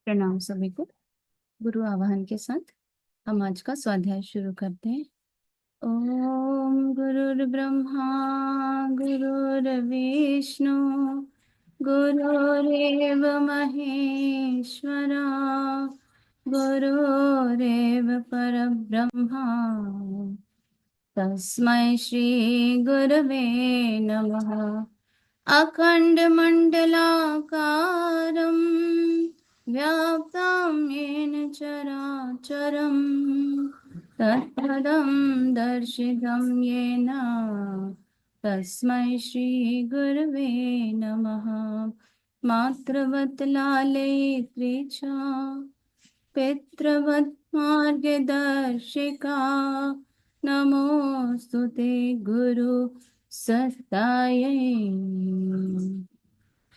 प्रणाम सभी को। गुरु आवाहन के साथ हम आज का स्वाध्याय शुरू करते हैं। ओम गुरुर्ब्रह्मा गुरुर्विष्णु गुरुरेव महेश्वरा गुरुरेव परब्रह्मा तस्मै श्री गुरवे नमः। अखण्डमण्डलाकारं व्याप्तं येन चराचरं तत्पदं दर्शितं येन तस्मै श्रीगुरवे नमः। मातृवत् लालयित्री च पितृवत् मार्गदर्शिका नमोऽस्तु ते गुरु सत्तायै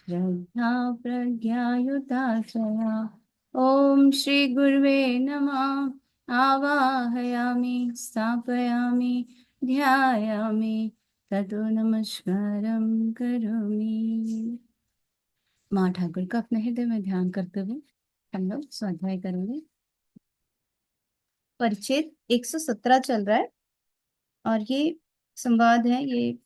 श्रद्धा प्रज्ञायुता चया। ओम श्री गुरुवे नमः। आवाहयामि स्थापयामि ध्यायामि ततो नमस्कारं करोमि। माँ ठाकुर का अपने हृदय में ध्यान करते हुए हम लोग स्वाध्याय करेंगे। परिच्छेद 117 चल रहा है और ये संवाद है, ये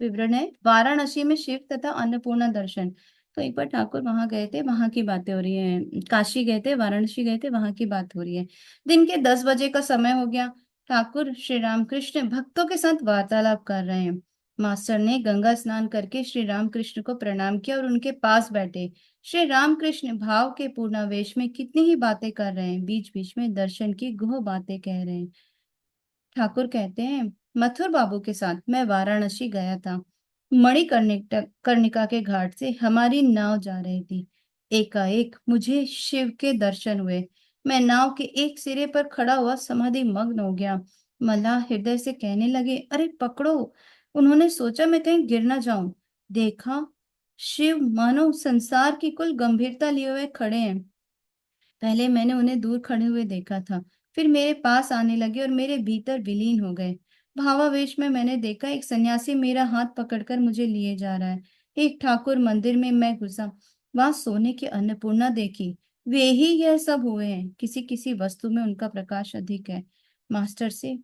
विवरण है वाराणसी में शिव तथा अन्नपूर्णा दर्शन। तो एक बार ठाकुर वहां गए थे, वहां की बातें हो रही हैं। काशी गए थे, वाराणसी गए थे, वहां की बात हो रही है। दिन के 10 बजे का समय हो गया। ठाकुर श्री रामकृष्ण भक्तों के साथ वार्तालाप कर रहे हैं। मास्टर ने गंगा स्नान करके श्री रामकृष्ण को प्रणाम किया और उनके पास बैठे। श्री रामकृष्ण भाव के पूर्णावेश में कितनी ही बातें कर रहे हैं, बीच बीच में दर्शन की गुह बातें कह रहे हैं। ठाकुर कहते हैं, मथुर बाबू के साथ मैं वाराणसी गया था। कर्णिका के घाट से हमारी नाव जा रही थी। एकाएक मुझे शिव के दर्शन हुए। मैं नाव के एक सिरे पर खड़ा हुआ समाधि मग्न हो गया। मल्लाह हृदय से कहने लगे, अरे पकड़ो। उन्होंने सोचा मैं कहीं गिर ना जाऊं। देखा, शिव मानो संसार की कुल गंभीरता लिए हुए खड़े हैं। पहले मैंने उन्हें दूर खड़े हुए देखा था, फिर मेरे पास आने लगे और मेरे भीतर विलीन हो गए। भावावेश में मैंने देखा एक सन्यासी मेरा हाथ पकड़कर मुझे लिए जा रहा है। एक ठाकुर मंदिर में मैं घुसा, वहां सोने की अन्नपूर्णा देखी। वे ही यह सब हुए हैं। किसी किसी वस्तु में उनका प्रकाश अधिक है। मास्टर से,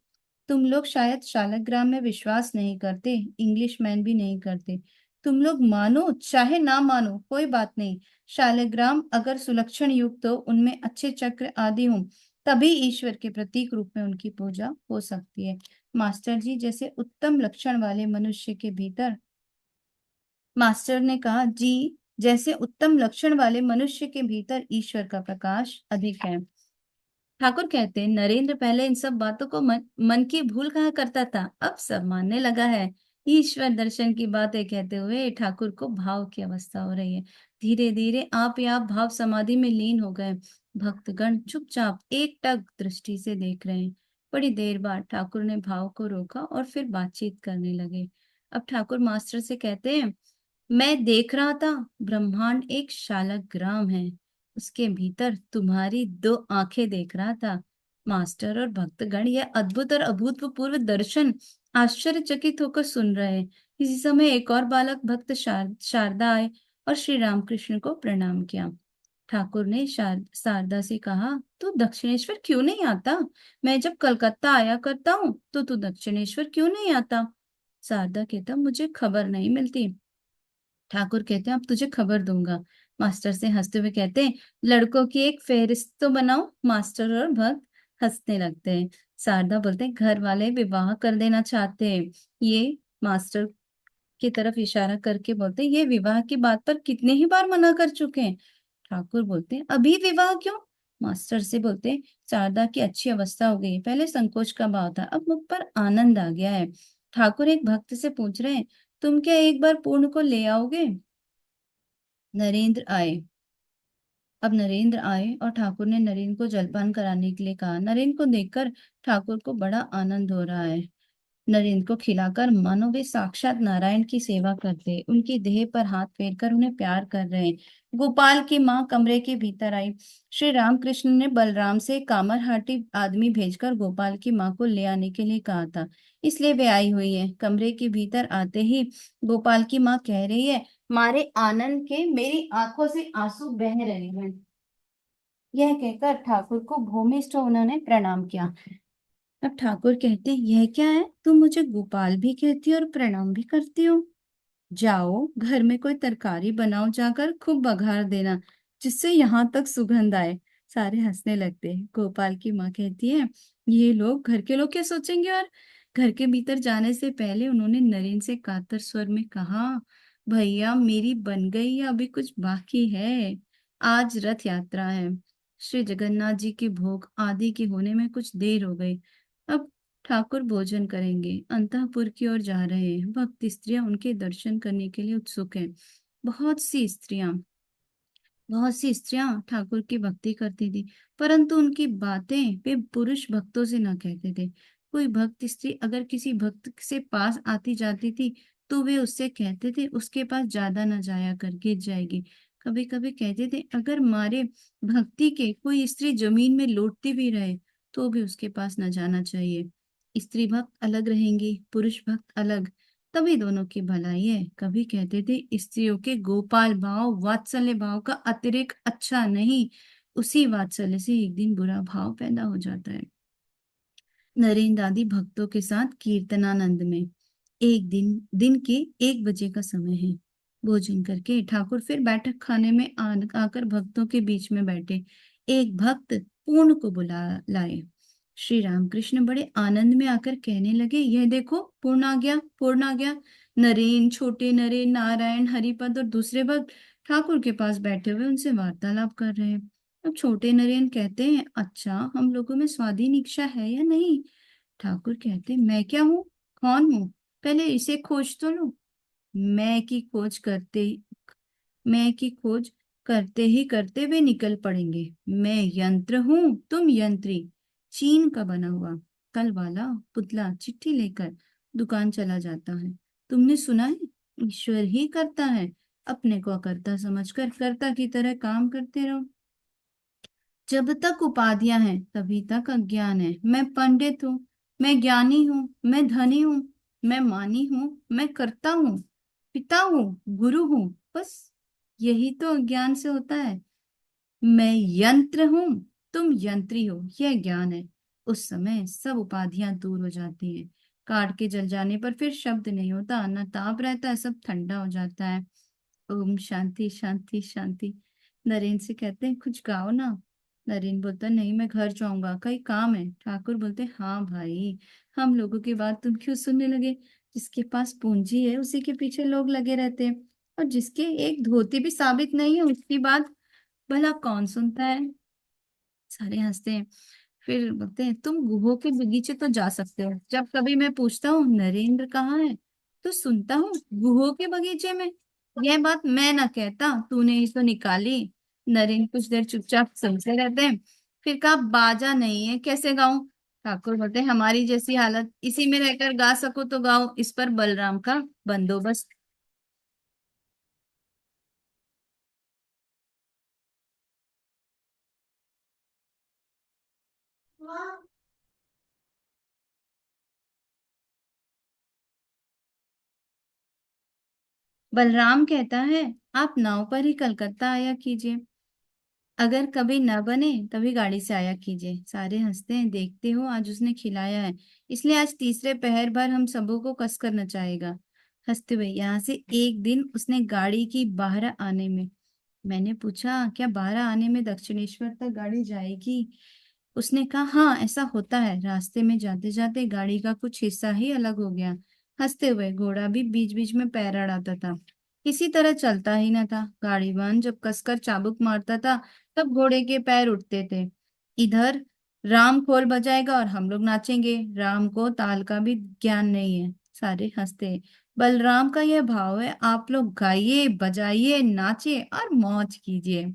तुम लोग शायद शालग्राम में विश्वास नहीं करते, इंग्लिश मैन भी नहीं करते। तुम लोग मानो चाहे ना मानो कोई बात नहीं। शालिग्राम अगर सुलक्षण युक्त हो, उनमें अच्छे चक्र आदि हों, तभी ईश्वर के प्रतीक रूप में उनकी पूजा हो सकती है। मास्टर जी, जैसे उत्तम लक्षण वाले मनुष्य के भीतर मास्टर ने कहा, जी जैसे उत्तम लक्षण वाले मनुष्य के भीतर ईश्वर का प्रकाश अधिक है। ठाकुर कहते हैं, नरेंद्र पहले इन सब बातों को मन की भूल कहा करता था, अब सब मानने लगा है। ईश्वर दर्शन की बातें कहते हुए ठाकुर को भाव की अवस्था हो रही है। धीरे धीरे आप ही आप भाव समाधि में लीन हो गए। भक्तगण चुपचाप एकटक दृष्टि से देख रहे हैं। बड़ी देर बाद ठाकुर ने भाव को रोका और फिर बातचीत करने लगे। अब ठाकुर मास्टर से कहते हैं, मैं देख रहा था ब्रह्मांड एक शालग्राम है, उसके भीतर तुम्हारी दो आंखें देख रहा था। मास्टर और भक्तगण यह अद्भुत और अभूतपूर्व दर्शन आश्चर्यचकित होकर सुन रहे हैं। इसी समय एक और बालक भक्त शारदा आए और श्री रामकृष्ण को प्रणाम किया। ठाकुर ने शारदा से कहा, तू दक्षिणेश्वर क्यों नहीं आता? मैं जब कलकत्ता आया करता हूँ तो तू दक्षिणेश्वर क्यों नहीं आता? शारदा कहता, मुझे खबर नहीं मिलती। ठाकुर कहते हैं, अब तुझे खबर दूंगा। मास्टर से हंसते हुए कहते हैं, लड़कों की एक फेहरिस्त तो बनाओ। मास्टर और भक्त हंसने लगते हैं। शारदा बोलते हैं, घर वाले विवाह कर देना चाहते हैं। ये मास्टर की तरफ इशारा करके बोलते हैं, ये विवाह की बात पर कितने ही बार मना कर चुके हैं। ठाकुर बोलते हैं, अभी विवाह क्यों? मास्टर से बोलते हैं, शारदा की अच्छी अवस्था हो गई है। पहले संकोच का भाव था, अब मुख पर आनंद आ गया है। ठाकुर एक भक्त से पूछ रहे हैं, तुम क्या एक बार पूर्ण को ले आओगे? नरेंद्र आए। अब नरेंद्र आए और ठाकुर ने नरेंद्र को जलपान कराने के लिए कहा। नरेंद्र को देखकर ठाकुर को बड़ा आनंद हो रहा है। नरेंद्र को खिलाकर मानो वे साक्षात नारायण की सेवा करते, उनकी देह पर हाथ फेरकर उन्हें प्यार कर रहे हैं। गोपाल की माँ कमरे के भीतर आई। श्री रामकृष्ण ने बलराम से कामरहाटी आदमी भेजकर गोपाल की माँ को ले आने के लिए कहा था, इसलिए वे आई हुई है। कमरे के भीतर आते ही गोपाल की माँ कह रही है, मारे आनंद के मेरी आंखों से आंसू बह रहे हैं। यह कहकर ठाकुर को भूमिष्ठ उन्होंने प्रणाम किया। अब ठाकुर कहते, यह क्या है, तुम मुझे गोपाल भी कहती हो और प्रणाम भी करती हो। जाओ घर में कोई तरकारी बनाओ, जाकर खूब बघार देना, जिससे यहाँ तक सुगंध आए। सारे हंसने लगते हैं। गोपाल की माँ कहती है, ये लोग, घर के लोग क्या सोचेंगे। और घर के भीतर जाने से पहले उन्होंने नरेन से कातर स्वर में कहा, भैया मेरी बन गई है, अभी कुछ बाकी है। आज रथ यात्रा है, श्री जगन्नाथ जी की भोग आदि के होने में कुछ देर हो गई। अब ठाकुर भोजन करेंगे, अंतःपुर की ओर जा रहे हैं। भक्त स्त्रियां उनके दर्शन करने के लिए उत्सुक हैं। बहुत सी स्त्रियां बहुत सी स्त्रियां ठाकुर की भक्ति करती थी, परंतु उनकी बातें वे पुरुष भक्तों से न कहते थे। कोई भक्त स्त्री अगर किसी भक्त से पास आती जाती थी, तो वे उससे कहते थे, उसके पास ज्यादा न जाया कर, गिर जाएगी। कभी कभी कहते थे, अगर मारे भक्ति के कोई स्त्री जमीन में लौटती भी रहे, तो भी उसके पास न जाना चाहिए। स्त्री भक्त अलग रहेंगी, पुरुष भक्त अलग, तभी दोनों की भलाई है। कभी कहते थे, स्त्रियों के गोपाल भाव वात्सल्य भाव का अतिरेक अच्छा नहीं, उसी वात्सल्य से एक दिन बुरा भाव पैदा हो जाता है। नरेंद्र आदि भक्तों के साथ कीर्तनानंद में एक दिन, दिन के 1 बजे का समय है। भोजन करके ठाकुर फिर बैठक खाने में आकर भक्तों के बीच में बैठे। एक भक्त पूर्ण को बुला लाए। श्री रामकृष्ण बड़े आनंद में आकर कहने लगे, यह देखो पूर्ण आ गया, पूर्ण आ गया। नरेन, छोटे नरेन, नारायण, हरिपद और दूसरे भक्त ठाकुर के पास बैठे हुए उनसे वार्तालाप कर रहे हैं। अब छोटे नरेन कहते हैं, अच्छा हम लोगों में स्वाधीन इच्छा है या नहीं। ठाकुर कहते, मैं क्या हूँ, कौन हूँ, पहले इसे खोज तो लो। मैं की खोज करते मैं की खोज करते ही करते वे निकल पड़ेंगे। मैं यंत्र हूँ, तुम यंत्री। चीन का बना हुआ कल वाला पुतला चिट्ठी लेकर दुकान चला जाता है। तुमने सुना है, ईश्वर ही करता है। अपने को अकर्ता समझकर कर्ता की तरह काम करते रहो। जब तक उपाधियां हैं तभी तक अज्ञान है। मैं पंडित हूँ, मैं ज्ञानी हूँ, मैं धनी हूँ, मैं मानी हूँ, मैं करता हूँ, पिता हूँ, गुरु हूँ, बस यही तो अज्ञान से होता है। मैं यंत्र हूँ, तुम यंत्री हो, यह ज्ञान है। उस समय सब उपाधियां दूर हो जाती हैं। काट के जल जाने पर फिर शब्द नहीं होता, न ताप रहता है, सब ठंडा हो जाता है। ओम शांति शांति शांति। नरेन से कहते हैं, कुछ गाओ ना। नरेन बोलता, नहीं मैं घर जाऊंगा, कई काम है। ठाकुर बोलते, हाँ भाई, हम लोगों की बात तुम क्यों सुनने लगे। जिसके पास पूंजी है उसी के पीछे लोग लगे रहते हैं, और जिसके एक धोती भी साबित नहीं है उसकी बात भला कौन सुनता है। सारे हंसते हैं। फिर बोलते हैं, तुम गुहो के बगीचे तो जा सकते हो। जब कभी मैं पूछता हूँ नरेंद्र कहाँ है, तो सुनता हूँ गुहो के बगीचे में। यह बात मैं ना कहता, तूने ही तो निकाली। नरेंद्र कुछ देर चुपचाप सुनते रहते हैं। फिर कहा, बाजा नहीं है, कैसे गाऊं। ठाकुर बोलते हैं, हमारी जैसी हालत, इसी में रहकर गा सको तो गाओ। इस पर बलराम का बंदोबस्त। बलराम कहता है, आप नाव पर ही कलकत्ता आया कीजिए। अगर कभी न बने तभी गाड़ी से आया कीजिए। सारे हंसते हैं, देखते हो आज उसने खिलाया है, इसलिए आज तीसरे पहर भर हम सबों को कसकर नचाएगा। हंसते हुए यहाँ से एक दिन उसने गाड़ी की बाहर आने में, मैंने पूछा, क्या बाहर आने में दक्षिणेश्वर तक गाड़ी जाएगी। उसने कहा, हाँ ऐसा होता है, रास्ते में जाते जाते गाड़ी का कुछ हिस्सा ही अलग हो गया। हंसते हुए, घोड़ा भी बीच बीच में पैर अड़ाता था, किसी तरह चलता ही न था। गाड़ीवान जब कसकर चाबुक मारता था, तब घोड़े के पैर उठते थे। इधर राम खोल बजाएगा और हम लोग नाचेंगे। राम को ताल का भी ज्ञान नहीं है। सारे हंसते हैं। बलराम का यह भाव है, आप लोग गाइए बजाइए नाचिए और मौज कीजिए।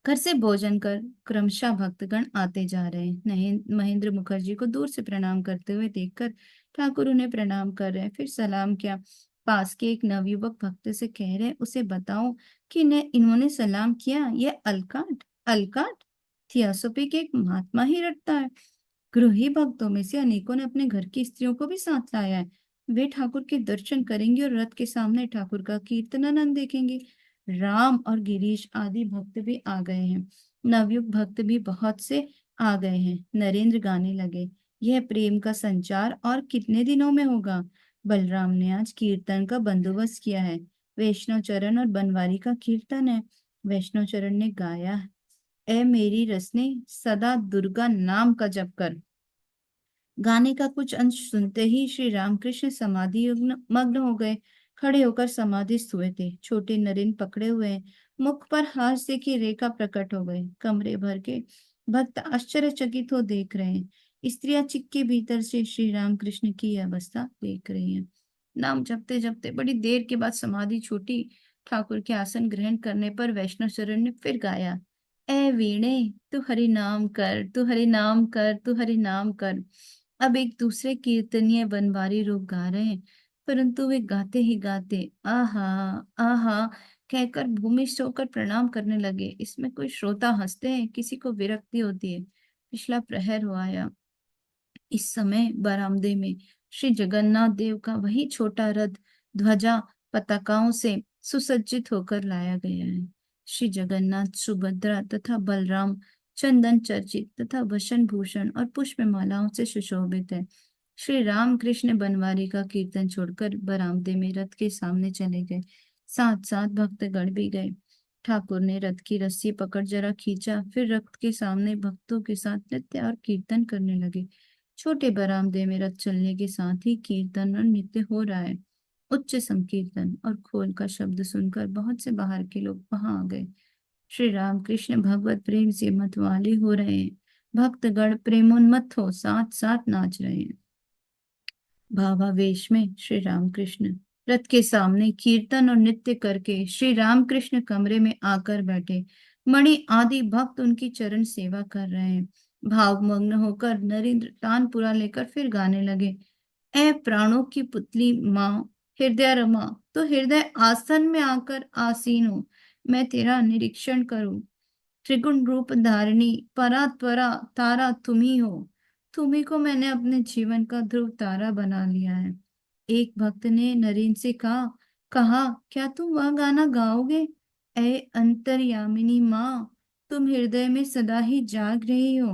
घर से भोजन कर क्रमशः भक्तगण आते जा रहे हैं। महेंद्र मुखर्जी को दूर से प्रणाम करते हुए देखकर ठाकुर उन्हें प्रणाम कर रहे हैं। फिर सलाम किया। पास के एक नवयुवक भक्त से कह रहे, उसे बताओ कि ने इन्होंने सलाम किया, ये अलकाट अलकाट थियोसॉफी के एक महात्मा ही रटता है। गृही भक्तों में से अनेकों ने अपने घर की स्त्रियों को भी साथ लाया है। वे ठाकुर के दर्शन करेंगे और रथ के सामने ठाकुर का कीर्तनानंद देखेंगे। राम और गिरीश आदि भक्त भी आ गए हैं। नवयुग भक्त भी बहुत से आ गए हैं। नरेंद्र गाने लगे, यह प्रेम का संचार और कितने दिनों में होगा। बलराम ने आज कीर्तन का बंदोबस्त किया है। वैष्णव चरण और बनवारी का कीर्तन है। वैष्णव चरण ने गाया, ए मेरी रसने सदा दुर्गा नाम का जप कर। गाने का कुछ अंश सुनते ही श्री रामकृष्ण समाधि मग्न हो गए। खड़े होकर समाधिस्थ हुए थे। छोटे नरेन पकड़े हुए हैं। मुख पर हास्य की रेखा प्रकट हो गई। कमरे भर के भक्त आश्चर्यचकित हो देख रहे हैं। स्त्रियां चिक के भीतर से श्री रामकृष्ण की यह अवस्था देख रही हैं। नाम जपते जपते बड़ी देर के बाद समाधि छूटी। ठाकुर के आसन ग्रहण करने पर वैष्णव शरण ने फिर गाया, ए वीणे तू हरि नाम कर, तू हरि नाम कर, तू हरि नाम कर। अब एक दूसरे कीर्तनीय बनवारी लोग गा रहे हैं, परंतु वे गाते ही गाते आहा आहा कहकर भूमिष्ठ होकर प्रणाम करने लगे। इसमें कोई श्रोता हंसते हैं, किसी को विरक्ति होती है। पिछला प्रहर हो आया। इस समय बरामदे में श्री जगन्नाथ देव का वही छोटा रथ ध्वजा पताकाओं से सुसज्जित होकर लाया गया है। श्री जगन्नाथ सुभद्रा तथा बलराम चंदन चर्चित तथा वसन भूषण और पुष्पमालाओं से सुशोभित है। श्री राम कृष्ण बनवारी का कीर्तन छोड़कर बरामदे में रथ के सामने चले गए। साथ साथ भक्तगण भी गए। ठाकुर ने रथ की रस्सी पकड़ जरा खींचा, फिर रथ के सामने भक्तों के साथ नृत्य और कीर्तन करने लगे। छोटे बरामदे में रथ चलने के साथ ही कीर्तन और नृत्य हो रहा है। उच्च संकीर्तन और खोल का शब्द सुनकर बहुत से बाहर के लोग वहां आ गए। श्री राम कृष्ण भगवत प्रेम से मतवाले हो रहे हैं। भक्तगण प्रेमोन्मत्त हो साथ साथ नाच रहे हैं। भावावेश में श्री रामकृष्ण रथ के सामने कीर्तन और नृत्य करके श्री रामकृष्ण कमरे में आकर बैठे। मणि आदि भक्त उनकी चरण सेवा कर रहे हैं। भावमग्न होकर नरेंद्र तानपुरा लेकर फिर गाने लगे, ए प्राणों की पुतली माँ, हृदय रमा, तो हृदय आसन में आकर आसीन हो, मैं तेरा निरीक्षण करूं। त्रिगुण रूप धारिणी परात्परा तारा तुम ही हो। तुम्ही को मैंने अपने जीवन का ध्रुव तारा बना लिया है। एक भक्त ने नरेन से कहा कहा क्या तुम वह गाना गाओगे? ए अंतर्यामिनी माँ, तुम हृदय में सदा ही जाग रही हो।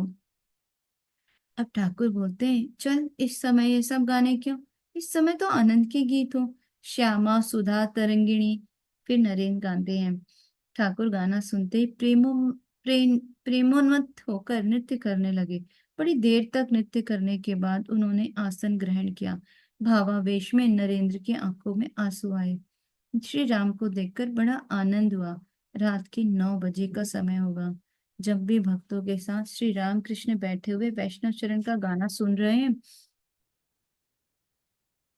अब ठाकुर बोलते हैं, चल इस समय ये सब गाने क्यों? इस समय तो आनंद के गीत हो, श्यामा सुधा तरंगिणी। फिर नरेन गाते हैं। ठाकुर गाना सुनते ही प्रेमोन्मत्त होकर नृत्य करने लगे। बड़ी देर तक नृत्य करने के बाद उन्होंने आसन ग्रहण किया। भावावेश में नरेंद्र की आंखों में आंसू आए। श्री राम को देखकर बड़ा आनंद हुआ। रात के 9 बजे का समय होगा। जब भी भक्तों के साथ श्री राम कृष्ण बैठे हुए वैष्णव चरण का गाना सुन रहे हैं,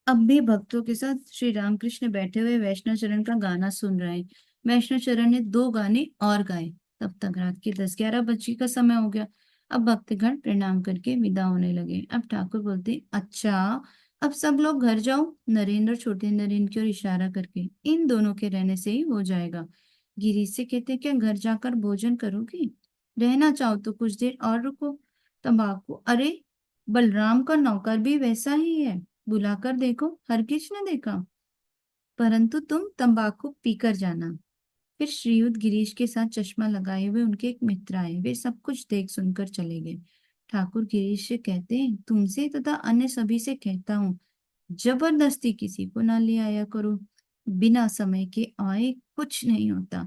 अब भी भक्तों के साथ श्री रामकृष्ण बैठे हुए वैष्णव चरण का गाना सुन रहे हैं। वैष्णव चरण ने 2 गाने और गाए। तब तक रात के 10-11 बजे का समय हो गया। अब भक्तगण प्रणाम करके विदा होने लगे। अब ठाकुर बोलते, अच्छा अब सब लोग घर जाओ। नरेंद्र और छोटे नरेंद्र की ओर इशारा करके, इन दोनों के रहने से ही हो जाएगा। गिरीश से कहते, क्या घर जाकर भोजन करोगी? रहना चाहो तो कुछ देर और रुको। तंबाकू, अरे बलराम का नौकर भी वैसा ही है, बुलाकर देखो। हरगिज ने देखा, परंतु तुम तंबाकू पीकर जाना। फिर श्रीयुत गिरीश के साथ चश्मा लगाए हुए उनके एक मित्र आए। वे सब कुछ देख सुनकर चले गए। ठाकुर गिरीश से कहते हैं, तुमसे तथा अन्य सभी से कहता हूँ, जबरदस्ती किसी को ना ले आया करो। बिना समय के आए कुछ नहीं होता।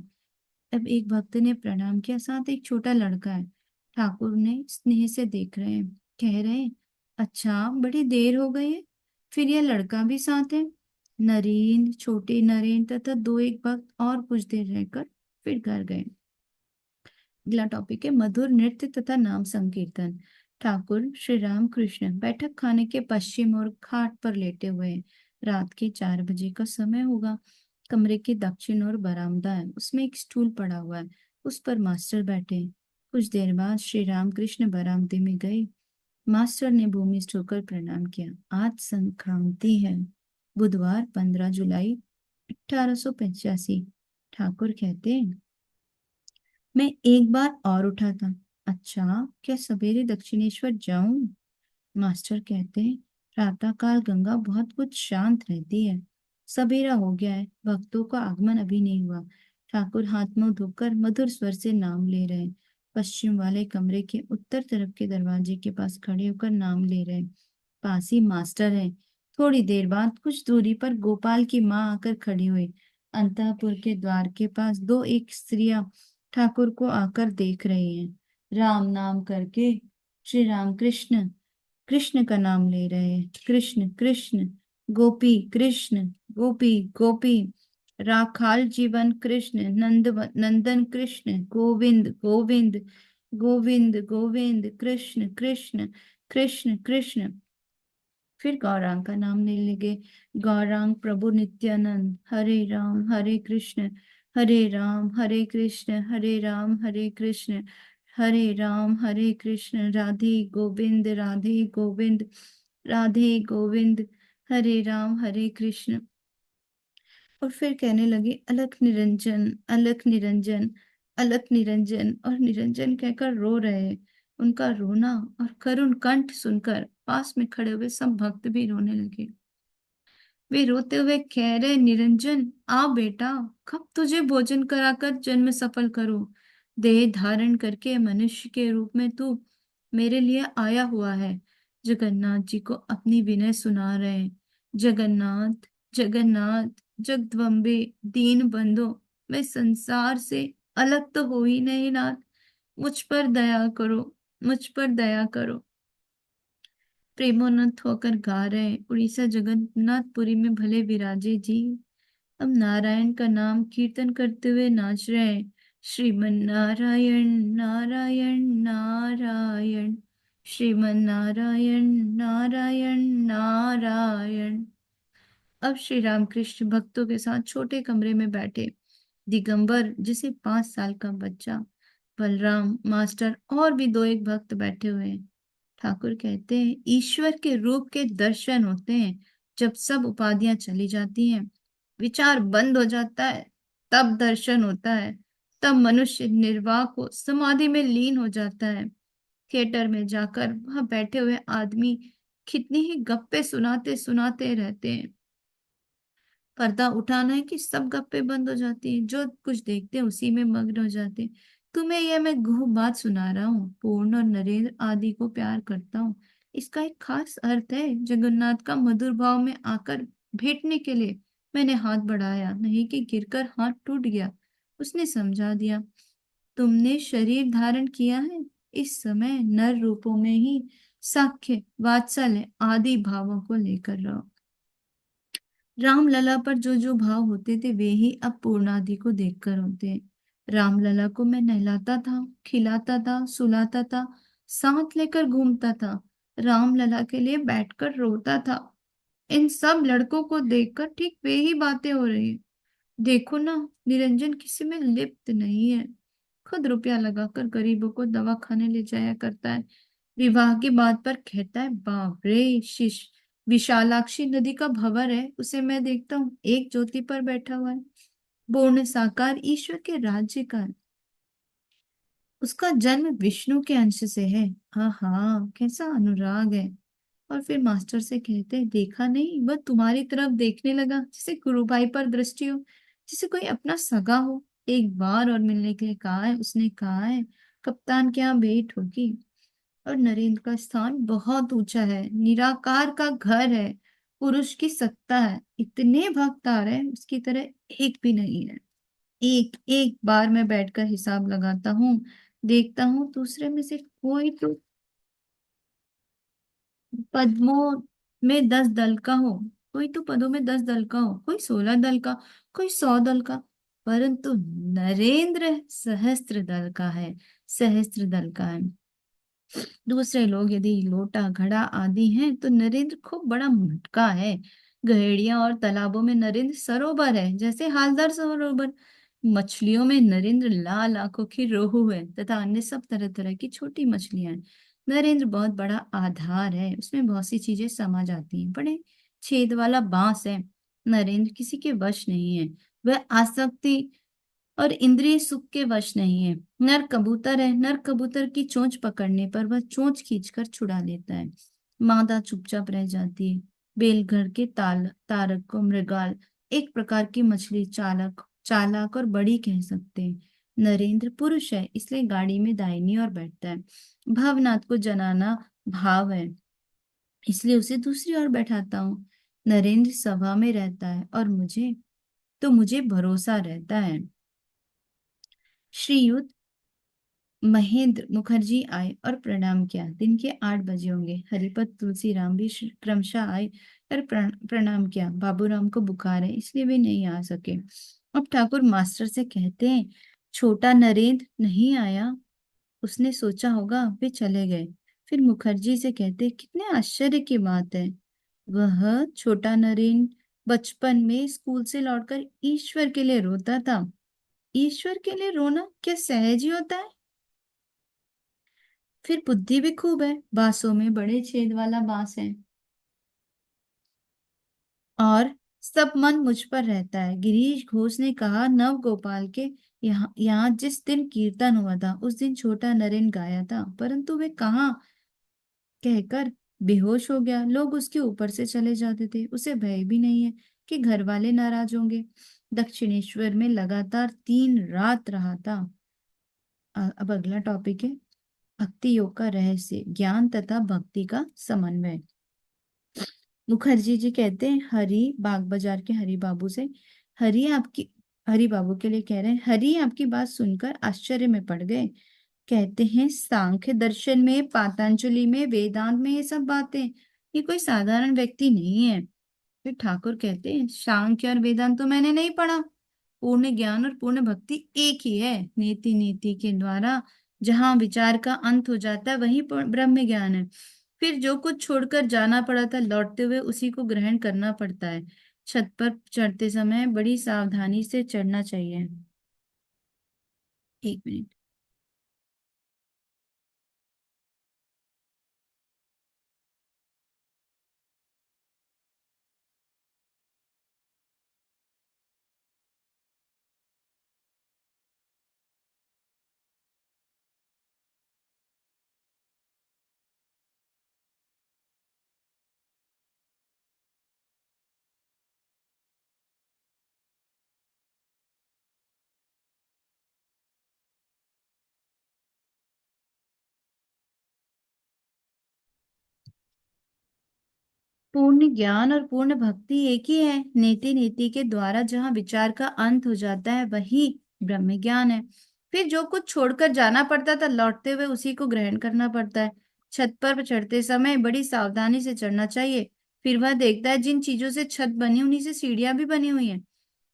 अब एक भक्त ने प्रणाम किया, साथ एक छोटा लड़का है। ठाकुर ने स्नेह से देख रहे हैं, कह रहे हैं, अच्छा बड़ी देर हो गई है। फिर यह लड़का भी साथ है। नरेंद्र, छोटे नरेंद्र तथा 2-1 भक्त और कुछ देर रहकर फिर घर गए। अगला टॉपिक है मधुर नृत्य तथा नाम संकीर्तन। ठाकुर श्री राम कृष्ण बैठक खाने के पश्चिम और खाट पर लेटे हुए हैं। रात के 4 बजे का समय होगा। कमरे के दक्षिण ओर बरामदा है, उसमें एक स्टूल पड़ा हुआ है। उस पर मास्टर बैठे हैं। कुछ देर बाद श्री राम कृष्ण बरामदे में गए। मास्टर ने भूमिष्ठ होकर प्रणाम किया। आज संक्रांति है, बुधवार 15 जुलाई 1885। ठाकुर कहते हैं, मैं एक बार और उठा था। अच्छा क्या सवेरे दक्षिणेश्वर जाऊं? मास्टर कहते हैं, प्रातःकाल गंगा बहुत कुछ शांत रहती है। सवेरा हो गया है, भक्तों का आगमन अभी नहीं हुआ। ठाकुर हाथ मुंह धोकर मधुर स्वर से नाम ले रहे हैं। पश्चिम वाले कमरे के उत्तर तरफ के दरवाजे के पास खड़े होकर नाम ले रहे। पास ही मास्टर है। थोड़ी देर बाद कुछ दूरी पर गोपाल की माँ आकर खड़ी हुई। अंतःपुर के द्वार के पास दो एक स्त्रियां ठाकुर को आकर देख रही हैं। राम नाम करके श्री राम कृष्ण कृष्ण का नाम ले रहे हैं। कृष्ण कृष्ण, गोपी कृष्ण, गोपी गोपी, राखाल जीवन कृष्ण, नंदन कृष्ण, गोविंद गोविंद, गोविंद गोविंद, कृष्ण कृष्ण, कृष्ण कृष्ण। फिर गौरांग का नाम लेने लगे। गौरांग प्रभु नित्यानंद, हरे राम हरे कृष्ण, हरे राम हरे कृष्ण, हरे राम हरे कृष्ण, राधे गोविंद, राधे गोविंद, हरे राम हरे कृष्ण। और फिर कहने लगे अलख निरंजन, अलख निरंजन, अलख निरंजन, और निरंजन कहकर रो रहे। उनका रोना और करुण कंठ सुनकर पास में खड़े हुए सब भक्त भी रोने लगे। वे रोते हुए कह रहे, निरंजन आ बेटा, कब तुझे भोजन कराकर जन्म सफल करूं। देह धारण करके मनुष्य के रूप में तू मेरे लिए आया हुआ है। जगन्नाथ जी को अपनी विनय सुना रहे हैं। जगन्नाथ, जगन्नाथ, जगदम्बे, दीन बंधो, मैं संसार से अलग तो हो ही नहीं नाथ, मुझ पर दया करो, मुझ पर दया करो। प्रेमोन्नत होकर गा रहे, उड़ीसा जगन्नाथपुरी में भले विराजे जी। अब नारायण का नाम कीर्तन करते हुए नाच रहे हैं। श्रीमन नारायण, नारायण नारायण, श्रीमन नारायण, नारायण नारायण। अब श्री रामकृष्ण भक्तों के साथ छोटे कमरे में बैठे। दिगंबर जिसे 5 साल का बच्चा, बलराम मास्टर और भी दो एक भक्त बैठे हुए हैं। ठाकुर कहते हैं ईश्वर के रूप के दर्शन होते हैं जब सब उपाधियां चली जाती हैं, विचार बंद हो जाता है, तब दर्शन होता है। तब मनुष्य निर्वाक हो समाधि में लीन हो जाता है। थिएटर में जाकर वहां बैठे हुए आदमी कितनी ही गप्पे सुनाते सुनाते रहते हैं। पर्दा उठाना है कि सब गप्पे बंद हो जाती हैं, जो कुछ देखते हैं उसी में मग्न हो जाते हैं। तुम्हें यह मैं गुह बात सुना रहा हूँ। पूर्ण और नरेंद्र आदि को प्यार करता हूँ, इसका एक खास अर्थ है। जगन्नाथ का मधुर भाव में आकर भेंटने के लिए मैंने हाथ बढ़ाया, नहीं कि गिरकर हाथ टूट गया। उसने समझा दिया, तुमने शरीर धारण किया है, इस समय नर रूपों में ही साख्य, वात्सल्य आदि भावों को लेकर रहो। रामलला पर जो जो भाव होते थे वे ही अब पूर्णादि को देखकर होते हैं। रामलला को मैं नहलाता था, खिलाता था, सुलाता था, साथ लेकर घूमता था, रामलला के लिए बैठकर रोता था। इन सब लड़कों को देखकर ठीक वे ही बातें हो रही है। देखो ना, निरंजन किसी में लिप्त नहीं है, खुद रुपया लगाकर गरीबों को दवा खाने ले जाया करता है। विवाह की बात पर कहता है, बाप रे, विशालाक्षी नदी का भंवर है, उसे मैं देखता हूँ एक ज्योति पर बैठा हुआ है। पूर्ण साकार ईश्वर के राज्य का है। उसका जन्म विष्णु के अंश से है। हाँ हाँ, कैसा अनुराग है। और फिर मास्टर से कहते हैं, देखा नहीं, वह तुम्हारी तरफ देखने लगा जैसे गुरु भाई पर दृष्टि हो, जैसे कोई अपना सगा हो। एक बार और मिलने के लिए कहा है उसने, कहा है कप्तान के यहाँ भेंट होगी। और नरेंद्र का स्थान बहुत ऊंचा है, निराकार का घर है, पुरुष की सत्ता है। इतने भक्त आ रहे हैं, उसकी तरह एक भी नहीं है। एक एक बार मैं बैठकर हिसाब लगाता हूँ, देखता हूँ दूसरे में से कोई तो पद्मों में 10 दल का हो, कोई तो पदों में 10 दल का हो, कोई 16 दल का, कोई 100 दल का, परंतु नरेंद्र सहस्त्र दल का है, सहस्त्र दल का है। दूसरे लोग यदि लोटा घड़ा आदि हैं तो नरेंद्र खूब बड़ा मटका है। गहेड़िया और तालाबों में नरेंद्र सरोवर है, जैसे हालदार सरोवर। मछलियों में नरेंद्र लाल आंखों की रोहू है तथा अन्य सब तरह तरह की छोटी मछलियां हैं। नरेंद्र बहुत बड़ा आधार है, उसमें बहुत सी चीजें समा जाती हैं। बड़े छेद वाला बांस है। नरेंद्र किसी के वश नहीं है, वह आसक्ति और इंद्रिय सुख के वश नहीं है। नर कबूतर है, नर कबूतर की चोंच पकड़ने पर वह चोंच खींचकर छुड़ा लेता है, मादा चुपचाप रह जाती है। बेलघर के तारक को मृगाल, एक प्रकार की मछली, चालक चालाक और बड़ी कह सकते हैं। नरेंद्र पुरुष है, इसलिए गाड़ी में दाहिनी ओर बैठता है। भावनाथ को जनाना भाव है, इसलिए उसे दूसरी ओर बैठाता हूँ। नरेंद्र सभा में रहता है और मुझे भरोसा रहता है। श्रीयुत महेंद्र मुखर्जी आए और प्रणाम किया। दिन के 8 बजे होंगे। हरिपत तुलसीराम भी क्रमशः आए और प्रणाम किया। बाबूराम को बुखार है, इसलिए वे नहीं आ सके। अब ठाकुर मास्टर से कहते हैं, छोटा नरेंद्र नहीं आया। उसने सोचा होगा वे चले गए। फिर मुखर्जी से कहते, कितने आश्चर्य की बात है। वह छोटा नरेंद्र बचपन में स्कूल से लौटकर ईश्वर के लिए रोता था। ईश्वर के लिए रोना क्या सहज ही होता है? फिर बुद्धि भी खूब है, बांसों में बड़े छेद वाला बांस है। और सब मन मुझ पर रहता है। गिरीश घोष ने कहा, नव गोपाल के यहाँ यहाँ जिस दिन कीर्तन हुआ था उस दिन छोटा नरेन गाया था, परंतु वे कहाँ कहकर बेहोश हो गया। लोग उसके ऊपर से चले जाते थे। उसे भय भी नहीं है कि घर वाले नाराज होंगे। दक्षिणेश्वर में लगातार 3 रात रहा था। अब अगला टॉपिक है भक्ति योग का रहस्य, ज्ञान तथा भक्ति का समन्वय। मुखर्जी जी कहते हैं हरि बाग बाजार के हरि बाबू से, हरि आपकी हरि बाबू के लिए कह रहे हैं, हरि आपकी बात सुनकर आश्चर्य में पड़ गए। कहते हैं सांख्य दर्शन में, पातंजलि में, वेदांत में ये सब बातें, ये कोई साधारण व्यक्ति नहीं है। फिर ठाकुर कहते हैं सांख्य और वेदांत तो मैंने नहीं पढ़ा। पूर्ण ज्ञान और पूर्ण भक्ति एक ही है। नीति नीति के द्वारा जहां विचार का अंत हो जाता है वही ब्रह्म ज्ञान है। फिर जो कुछ छोड़कर जाना पड़ा था लौटते हुए उसी को ग्रहण करना पड़ता है। छत पर चढ़ते समय बड़ी सावधानी से चढ़ना चाहिए। 1 मिनट। पूर्ण ज्ञान और पूर्ण भक्ति एक ही है। नीति नीति के द्वारा जहाँ विचार का अंत हो जाता है वही ब्रह्म ज्ञान है। फिर जो कुछ छोड़कर जाना पड़ता था लौटते हुए उसी को ग्रहण करना पड़ता है। छत पर चढ़ते समय बड़ी सावधानी से चढ़ना चाहिए। फिर वह देखता है जिन चीजों से छत बनी उन्हीं से सीढ़ियां भी बनी हुई हैं।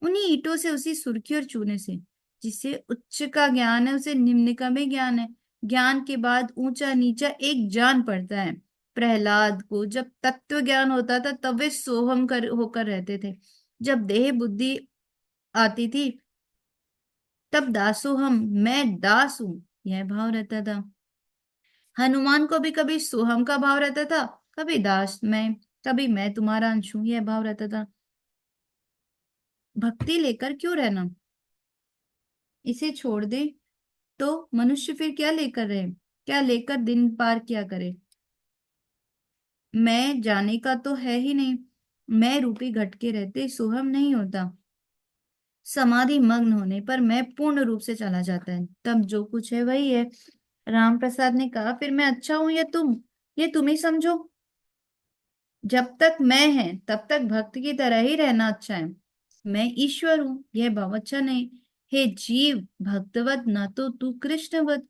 उन्हीं ईंटों से, उसी सुर्खी और चूने से। जिसे उच्च का ज्ञान है उसे निम्न का भी ज्ञान है। ज्ञान के बाद ऊंचा नीचा एक जान पड़ता है। प्रहलाद को जब तत्व ज्ञान होता था तब वे सोहम कर होकर रहते थे। जब देह बुद्धि आती थी तब दासोहम, मैं दास हूं, यह भाव रहता था। हनुमान को भी कभी सोहम का भाव रहता था, कभी दास मैं, कभी मैं तुम्हारा अंश हूं, यह भाव रहता था। भक्ति लेकर क्यों रहना? इसे छोड़ दे तो मनुष्य फिर क्या लेकर रहे, क्या लेकर दिन पार किया करे? मैं जाने का तो है ही नहीं। मैं रूपी घट के रहते सोहम नहीं होता। समाधि मग्न होने पर मैं पूर्ण रूप से चला जाता है, तब जो कुछ है वही है। राम प्रसाद ने कहा, फिर मैं अच्छा हूं या तुम, ये तुम ही समझो। जब तक मैं है तब तक भक्त की तरह ही रहना अच्छा है। मैं ईश्वर हूं यह भाव अच्छा नहीं। हे जीव, भक्तवत ना तो तू कृष्णवत।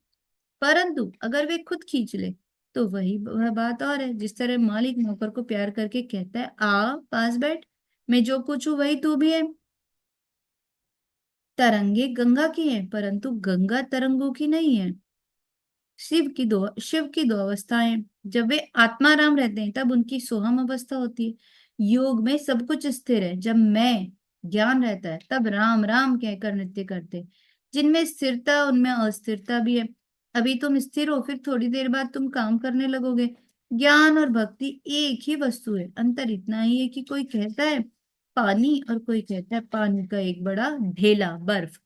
परंतु अगर वे खुद खींच ले तो वही वह बात और है। जिस तरह मालिक नौकर को प्यार करके कहता है, आ पास बैठ, मैं जो कुछ हूं वही तू भी है। तरंगे गंगा की हैं परंतु गंगा तरंगों की नहीं है। शिव की दो अवस्थाएं, जब वे आत्माराम रहते हैं तब उनकी सोहम अवस्था होती है। योग में सब कुछ स्थिर है। जब मैं ज्ञान रहता है तब राम राम कहकर नृत्य करते। जिनमें स्थिरता उनमें अस्थिरता भी है। अभी तुम स्थिर हो, फिर थोड़ी देर बाद तुम काम करने लगोगे। ज्ञान और भक्ति एक ही वस्तु है। अंतर इतना ही है कि कोई कहता है पानी और कोई कहता है पानी का एक बड़ा ढेला, बर्फ।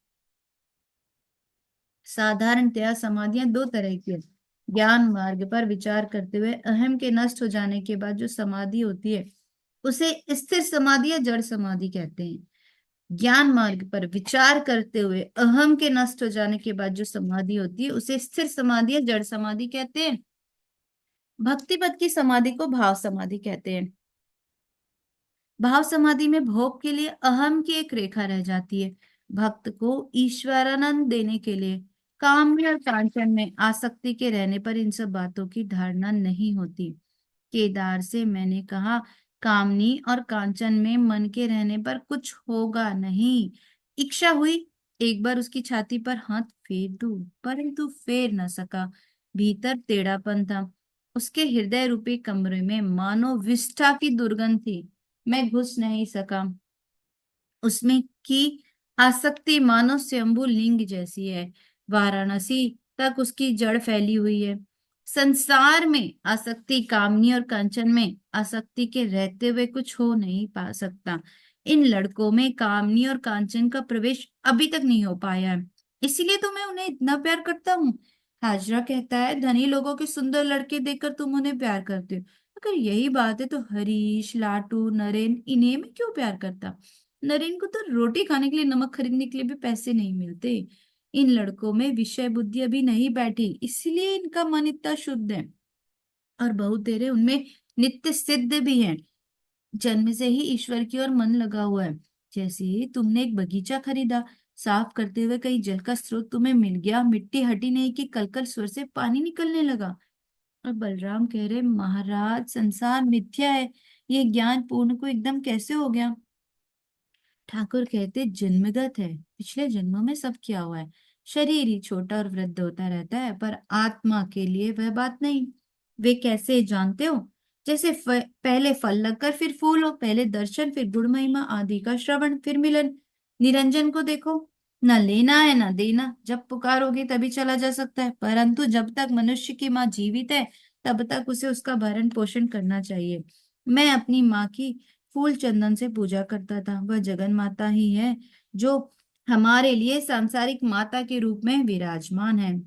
साधारणतया समाधियां दो तरह की है। ज्ञान मार्ग पर विचार करते हुए अहम के नष्ट हो जाने के बाद जो समाधि होती है उसे स्थिर समाधि या जड़ समाधि कहते हैं। ज्ञान मार्ग पर विचार करते हुए अहम के नष्ट हो जाने के बाद जो समाधि होती है उसे स्थिर समाधि या जड़ समाधि कहते हैं। भक्ति पद की समाधि को भाव समाधि कहते हैं। भाव समाधि में भोग के लिए अहम की एक रेखा रह जाती है। भक्त को ईश्वरानंद देने के लिए काम में और कांचन में आसक्ति के रहने पर इन सब बातों की धारणा नहीं होती। केदार से मैंने कहा, कामनी और कांचन में मन के रहने पर कुछ होगा नहीं। इच्छा हुई एक बार उसकी छाती पर हाथ फेर दूं, परंतु फेर न सका। भीतर टेढ़ापन था। उसके हृदय रूपी कमरे में मानो विष्ठा की दुर्गंध थी। मैं घुस नहीं सका उसमें की। आसक्ति मानो स्वयंभू लिंग जैसी है। वाराणसी तक उसकी जड़ फैली हुई है। संसार में आसक्ति, कामनी और कांचन में आसक्ति के रहते हुए कुछ हो नहीं पा सकता। इन लड़कों में कामनी और कांचन का प्रवेश अभी तक नहीं हो पाया है, इसीलिए तो मैं उन्हें इतना प्यार करता हूँ। हाजरा कहता है, धनी लोगों के सुंदर लड़के देखकर तुम उन्हें प्यार करते हो। अगर यही बात है तो हरीश, लाटू, नरेन, इन्हें मैं क्यों प्यार करता। नरेन को तो रोटी खाने के लिए नमक खरीदने के लिए भी पैसे नहीं मिलते। इन लड़कों में विषय बुद्धि अभी नहीं बैठी, इसलिए इनका मन इतना शुद्ध है। और बहुत तेरे उनमें नित्य सिद्ध भी है। जन्म से ही ईश्वर की ओर मन लगा हुआ है। जैसे ही तुमने एक बगीचा खरीदा, साफ करते हुए कहीं जल का स्रोत तुम्हें मिल गया, मिट्टी हटी नहीं कि कलकल स्वर से पानी निकलने लगा। और बलराम कह रहे, महाराज संसार मिथ्या है, ये ज्ञान पूर्ण को एकदम कैसे हो गया। ठाकुर कहते, जन्मगत है, पिछले जन्मों में सब किया हुआ है। शरीर ही छोटा और वृद्ध होता रहता है, पर आत्मा के लिए वह बात नहीं। वे कैसे जानते हो, जैसे पहले फल लगकर फिर फूल हो, पहले दर्शन फिर गुण महिमा आदि का श्रवण फिर मिलन। निरंजन को देखो, न लेना है न देना, जब पुकारोगे तभी चला जा सकता है, परंतु जब तक मनुष्य की माँ जीवित है तब तक उसे उसका भरण पोषण करना चाहिए। मैं अपनी माँ की फूल चंदन से पूजा करता था। वह जगन माता ही है जो हमारे लिए सांसारिक माता के रूप में विराजमान है।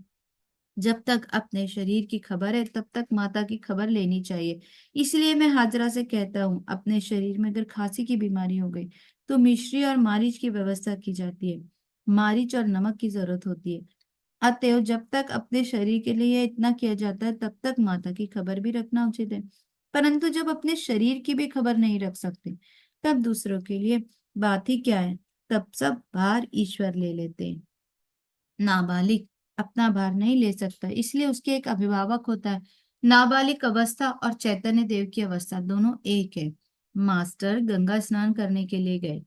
जब तक अपने शरीर की खबर है तब तक माता की खबर लेनी चाहिए। इसलिए मैं हाजरा से कहता हूँ, अपने शरीर में अगर खांसी की बीमारी हो गई तो मिश्री और मारिच की व्यवस्था की जाती है। मारिच और नमक की जरूरत होती है। अतएव जब तक अपने शरीर के लिए इतना किया जाता है तब तक माता की खबर भी रखना उचित है। परंतु जब अपने शरीर की भी खबर नहीं रख सकते तब दूसरों के लिए बात ही क्या है। तब सब भार ईश्वर ले लेते हैं। नाबालिग अपना भार नहीं ले सकता, इसलिए उसके एक अभिभावक होता है। नाबालिग अवस्था और चैतन्य देव की अवस्था दोनों एक है। मास्टर गंगा स्नान करने के लिए गए।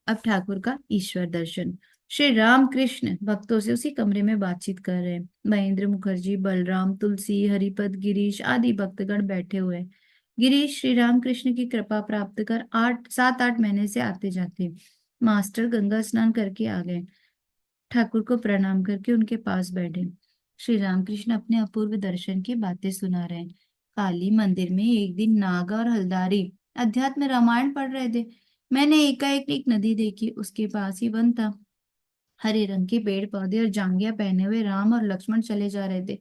अब ठाकुर का ईश्वर दर्शन। श्री रामकृष्ण भक्तों से उसी कमरे में बातचीत कर रहे हैं। महेंद्र मुखर्जी, बलराम, तुलसी, हरिपद, गिरीश आदि भक्तगण बैठे हुए हैं। गिरीश श्री रामकृष्ण की कृपा प्राप्त कर 7-8 महीने से आते जाते। मास्टर गंगा स्नान करके आ गए। ठाकुर को प्रणाम करके उनके पास बैठे। श्री रामकृष्ण अपने अपूर्व दर्शन की बातें सुना रहे हैं। काली मंदिर में एक दिन नागा और हल्दारी अध्यात्म रामायण पढ़ रहे थे। मैंने एकाएक एक नदी देखी, उसके पास ही वन था। हरे रंग के पेड़ पौधे और जांघिया पहने हुए राम और लक्ष्मण चले जा रहे थे।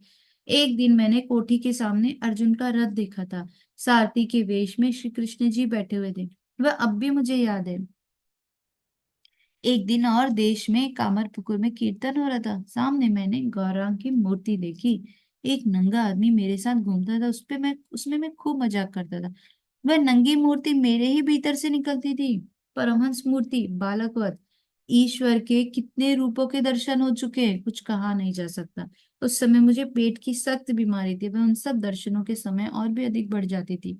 एक दिन मैंने कोठी के सामने अर्जुन का रथ देखा था। सारथी के वेश में श्री कृष्ण जी बैठे हुए थे। वह अब भी मुझे याद है। एक दिन और देश में कामरपुकुर में कीर्तन हो रहा था। सामने मैंने गौरांग की मूर्ति देखी। एक नंगा आदमी मेरे साथ घूमता था, उसमें मैं खूब मजाक करता था। वह नंगी मूर्ति मेरे ही भीतर से निकलती थी। परमहंस मूर्ति बालकवत। ईश्वर के कितने रूपों के दर्शन हो चुके हैं, कुछ कहा नहीं जा सकता। उस समय मुझे पेट की सख्त बीमारी थी, वह उन सब दर्शनों के समय और भी अधिक बढ़ जाती थी।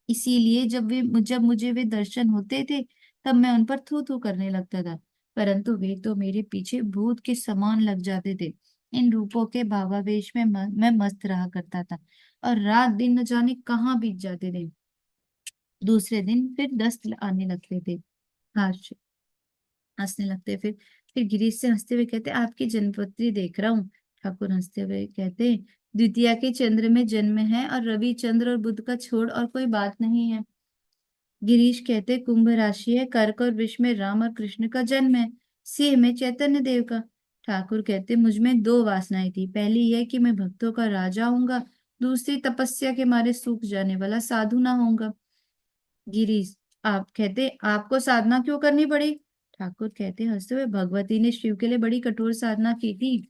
इसीलिए जब मुझे वे दर्शन होते थे तब मैं उन पर थू थू करने लगता था। परंतु वे तो मेरे पीछे भूत के समान लग जाते थे। इन रूपों के भावावेश में मैं मस्त रहा करता था और रात दिन न जाने कहाँ बीत जाते थे। दूसरे दिन फिर दस्त आने लगते थे। हाश हंसने लगते। फिर गिरीश से हंसते हुए कहते, आपकी जन्मपत्री देख रहा हूँ। ठाकुर हंसते हुए कहते, द्वितीया के चंद्र में जन्म है और रवि, चंद्र और बुध का छोड़ और कोई बात नहीं है। गिरीश कहते, कुंभ राशि है, कर्क और वृष में राम और कृष्ण का जन्म है, सिंह में चैतन्य देव का। ठाकुर कहते, मुझ में दो वासनाएं थी, पहली यह कि मैं भक्तों का राजा होऊंगा, दूसरी तपस्या के मारे सूख जाने वाला साधु ना होऊंगा। गिरीश, आप कहते आपको साधना क्यों करनी पड़ी? ठाकुर कहते हंसते हुए, भगवती ने शिव के लिए बड़ी कठोर साधना की थी।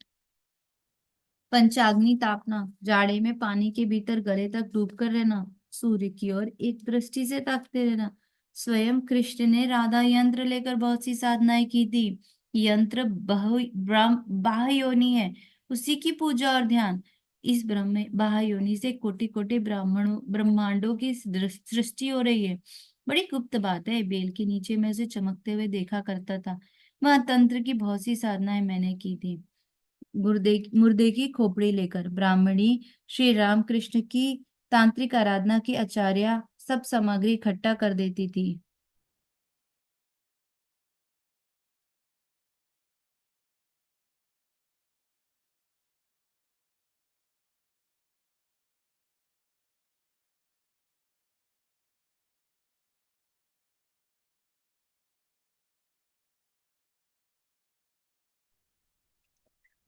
पंचाग्नि तापना, जाड़े में पानी के भीतर गले तक डूब कर रहना, सूर्य की ओर एक दृष्टि से ताकते रहना। स्वयं कृष्ण ने राधा यंत्र लेकर बहुत सी साधनाएं की थी। यंत्र बाह्य योनि है, उसी की पूजा और ध्यान। इस ब्रह्म बाह्य योनि से कोटि कोटि ब्राह्मणों ब्रह्मांडों की सृष्टि हो रही है। बड़ी गुप्त बात है, बेल के नीचे मैं उसे चमकते हुए देखा करता था। वहां तंत्र की बहुत सी साधनाएं मैंने की थी। मुर्दे मुर्दे की खोपड़ी लेकर ब्राह्मणी श्री रामकृष्ण की तांत्रिक आराधना की आचार्य सब सामग्री इकट्ठा कर देती थी।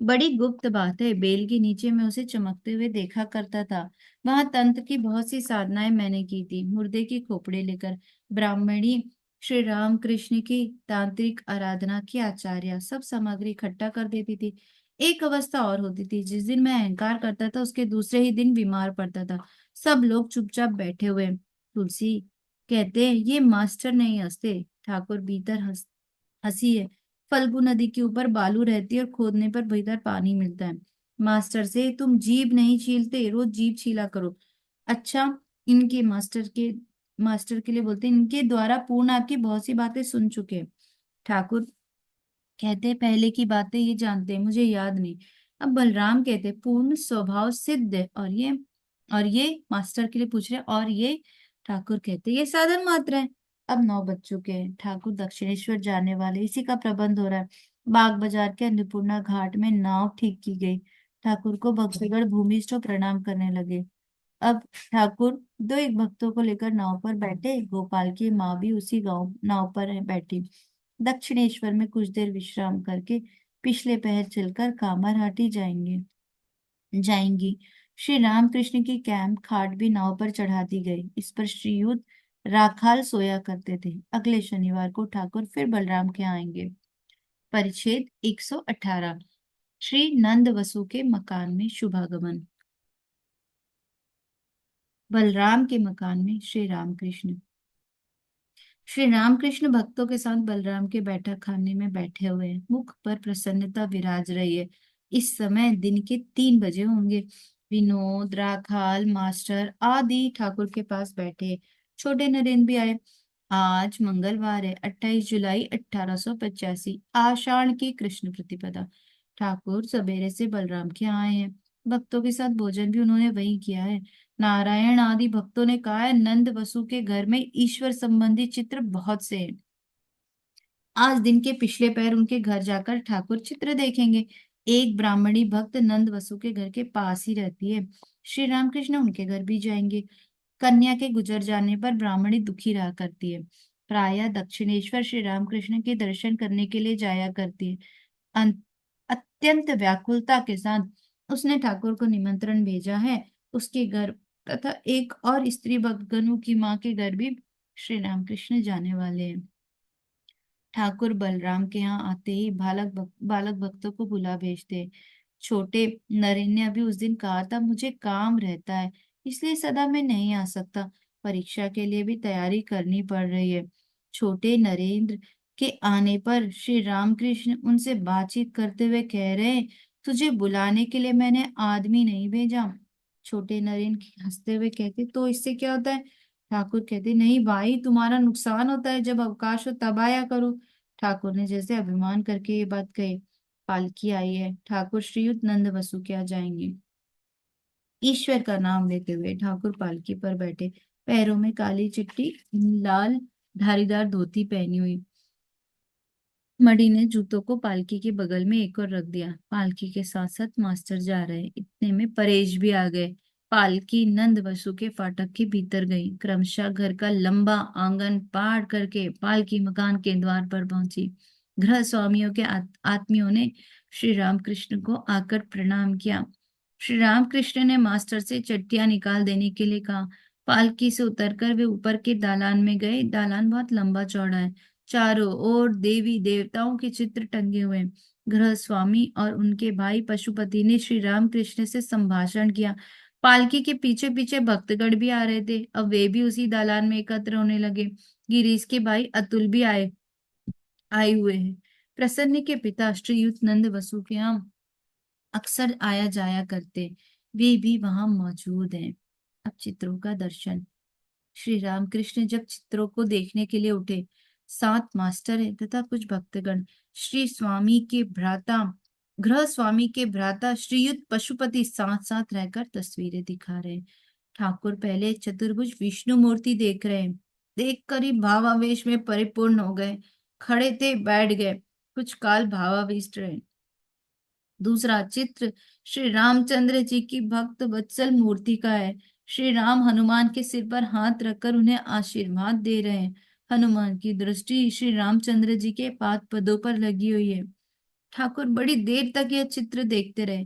बड़ी गुप्त बात है, बेल के नीचे मैं उसे चमकते हुए देखा करता था। वहां तंत्र की बहुत सी साधनाएं मैंने की थी। मुर्दे की खोपड़ी लेकर ब्राह्मणी श्री राम कृष्ण की तांत्रिक आराधना की आचार्य सब सामग्री इकट्ठा कर देती थी। एक अवस्था और होती थी, जिस दिन मैं अहंकार करता था उसके दूसरे ही दिन बीमार पड़ता था। सब लोग चुपचाप बैठे हुए। तुलसी कहते ये मास्टर नहीं हंसते। ठाकुर भीतर हंसी है। फल्गु नदी के ऊपर बालू रहती है और खोदने पर भीतर पानी मिलता है। मास्टर से तुम जीभ नहीं छीलते, रोज जीभ छीला करो। अच्छा, इनके मास्टर के लिए बोलते हैं, इनके द्वारा पूर्ण आपकी बहुत सी बातें सुन चुके हैं। ठाकुर कहते पहले की बातें ये जानते हैं, मुझे याद नहीं। अब बलराम कहते पूर्ण स्वभाव सिद्ध है, और ये मास्टर के लिए पूछ रहे और ये? ठाकुर कहते ये साधन मात्र है। अब 9 बज चुके हैं, ठाकुर दक्षिणेश्वर जाने वाले, इसी का प्रबंध हो रहा है। बाग बाजार के अन्नपूर्णा घाट में नाव ठीक की गई। ठाकुर को भक्तगण भूमिष्ठ प्रणाम करने लगे। अब ठाकुर दो एक भक्तों को लेकर नाव पर बैठे। गोपाल की माँ भी उसी गांव नाव पर है बैठी। दक्षिणेश्वर में कुछ देर विश्राम करके पिछले पहर चलकर कामरहाटी जाएंगी। श्री रामकृष्ण की कैंप खाट भी नाव पर चढ़ा दी गई। इस पर श्रीयुत राखाल सोया करते थे। अगले शनिवार को ठाकुर फिर बलराम के यहाँ आएंगे। परिच्छेद 118। श्री नंद वसु के मकान में शुभागमन। बलराम के मकान में श्री रामकृष्ण। श्री रामकृष्ण भक्तों के साथ बलराम के बैठक खाने में बैठे हुए हैं। मुख पर प्रसन्नता विराज रही है। इस समय दिन के 3 बजे होंगे। विनोद, राखाल, मास्टर आदि ठाकुर के पास बैठे। छोटे नरेंद्र भी आए। आज मंगलवार है, 28 जुलाई 1885, आषाढ़ की कृष्ण प्रतिपदा। ठाकुर सवेरे से बलराम के यहाँ आए हैं। भक्तों के साथ भोजन भी उन्होंने वहीं किया है। नारायण आदि भक्तों ने कहा है, नंद वसु के घर में ईश्वर संबंधी चित्र बहुत से हैं। आज दिन के पिछले पैर उनके घर जाकर ठाकुर चित्र देखेंगे। एक ब्राह्मणी भक्त नंद वसु के घर के पास ही रहती है। श्री रामकृष्ण उनके घर भी जाएंगे। कन्या के गुजर जाने पर ब्राह्मणी दुखी रहा करती है। प्रायः दक्षिणेश्वर श्री रामकृष्ण के दर्शन करने के लिए जाया करती है। अत्यंत व्याकुलता के साथ उसने ठाकुर को निमंत्रण भेजा है। उसके घर तथा एक और स्त्री भक्त गनु की माँ के घर भी श्री रामकृष्ण जाने वाले हैं। ठाकुर बलराम के यहाँ आते ही बालक भक्तों को बुला भेजते। छोटे नरेन ने अभी उस दिन कहा था, मुझे काम रहता है, इसलिए सदा मैं नहीं आ सकता। परीक्षा के लिए भी तैयारी करनी पड़ रही है। छोटे नरेंद्र के आने पर श्री रामकृष्ण उनसे बातचीत करते हुए कह रहे हैं, तुझे बुलाने के लिए मैंने आदमी नहीं भेजा। छोटे नरेंद्र हंसते हुए कहते, तो इससे क्या होता है? ठाकुर कहते, नहीं भाई, तुम्हारा नुकसान होता है, जब अवकाश हो तब आया करो। ठाकुर ने जैसे अभिमान करके ये बात कही। पालकी आई है। ठाकुर श्रीयुत नंद वसु के यहाँ जाएंगे। ईश्वर का नाम लेते हुए ठाकुर पालकी पर बैठे। पैरों में काली चिट्टी, लाल धारीदार धोती पहनी हुई। मणि ने जूतों को पालकी के बगल में एक और रख दिया। पालकी के साथ साथ मास्टर जा रहे। इतने में परेश भी आ गए। पालकी नंद वसु के फाटक के भीतर गई। क्रमशः घर का लंबा आंगन पार करके पालकी मकान के द्वार पर पहुंची। गृह स्वामियों के आत्मियों ने श्री रामकृष्ण को आकर प्रणाम किया। श्री रामकृष्ण ने मास्टर से चट्टियां निकाल देने के लिए कहा। पालकी से उतरकर वे ऊपर के दालान में गए। दालान बहुत लंबा चौड़ा है। चारों ओर देवी देवताओं के चित्र टंगे हुए हैं। गृह स्वामी और उनके भाई पशुपति ने श्री राम कृष्ण से संभाषण किया। पालकी के पीछे पीछे भक्तगण भी आ रहे थे। अब वे भी उसी दालान में एकत्र होने लगे। गिरीश के भाई अतुल भी आए हुए हैं। प्रसन्न के पिता श्रीयुत नंद वसु के यहाँ अक्सर आया जाया करते, वे भी वहां मौजूद हैं। अब चित्रों का दर्शन। श्री रामकृष्ण जब चित्रों को देखने के लिए उठे, 7 मास्टर है तथा कुछ भक्तगण श्री स्वामी के भ्राता गृह स्वामी के भ्राता श्रीयुत पशुपति साथ साथ रहकर तस्वीरें दिखा रहे हैं। ठाकुर पहले चतुर्भुज विष्णु मूर्ति देख रहे हैं। देखकर ही भावावेश में परिपूर्ण हो गए। खड़े थे, बैठ गए, कुछ काल भावाविष्ट रहे। दूसरा चित्र श्री रामचंद्र जी की भक्त वत्सल मूर्ति का है। श्री राम हनुमान के सिर पर हाथ रखकर उन्हें आशीर्वाद दे रहे हैं। हनुमान की दृष्टि श्री रामचंद्र जी के पाद पदों पर लगी हुई है। ठाकुर बड़ी देर तक यह चित्र देखते रहे।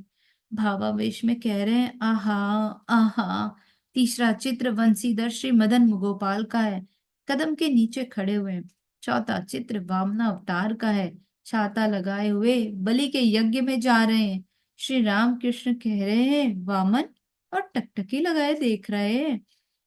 भावावेश में कह रहे हैं, आहा, आहा। तीसरा चित्र वंशीधर श्री मदन गोपाल का है। कदम के नीचे खड़े हुए हैं। चौथा चित्र वामना अवतार का है। छाता लगाए हुए बलि के यज्ञ में जा रहे हैं। श्री राम कृष्ण कह रहे हैं, वामन, और टकटकी लगाए देख रहे हैं।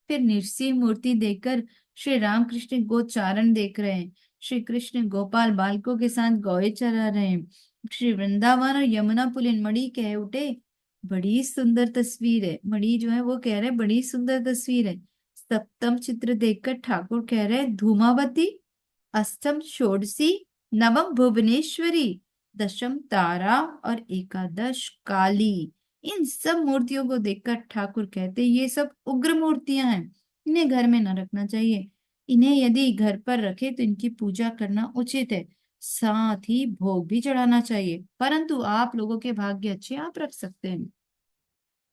फिर नृसिंह मूर्ति देखकर श्री राम कृष्ण गोचारण देख रहे हैं। श्री कृष्ण गोपाल बालकों के साथ गौए चरा रहे हैं। श्री वृंदावन और यमुना पुलिन। मणि कह उठे, बड़ी सुंदर तस्वीर है। मणि जो है वो कह रहे बड़ी सुंदर तस्वीर है। सप्तम चित्र देखकर ठाकुर कह रहे धूमावती, अष्टम षोडशी, नवम भुवनेश्वरी, दशम तारा और एकादश काली। इन सब मूर्तियों को देखकर ठाकुर कहते ये सब उग्र मूर्तियां हैं, इन्हें घर में न रखना चाहिए। इन्हें यदि घर पर रखे तो इनकी पूजा करना उचित है, साथ ही भोग भी चढ़ाना चाहिए। परंतु आप लोगों के भाग्य अच्छे, आप रख सकते हैं।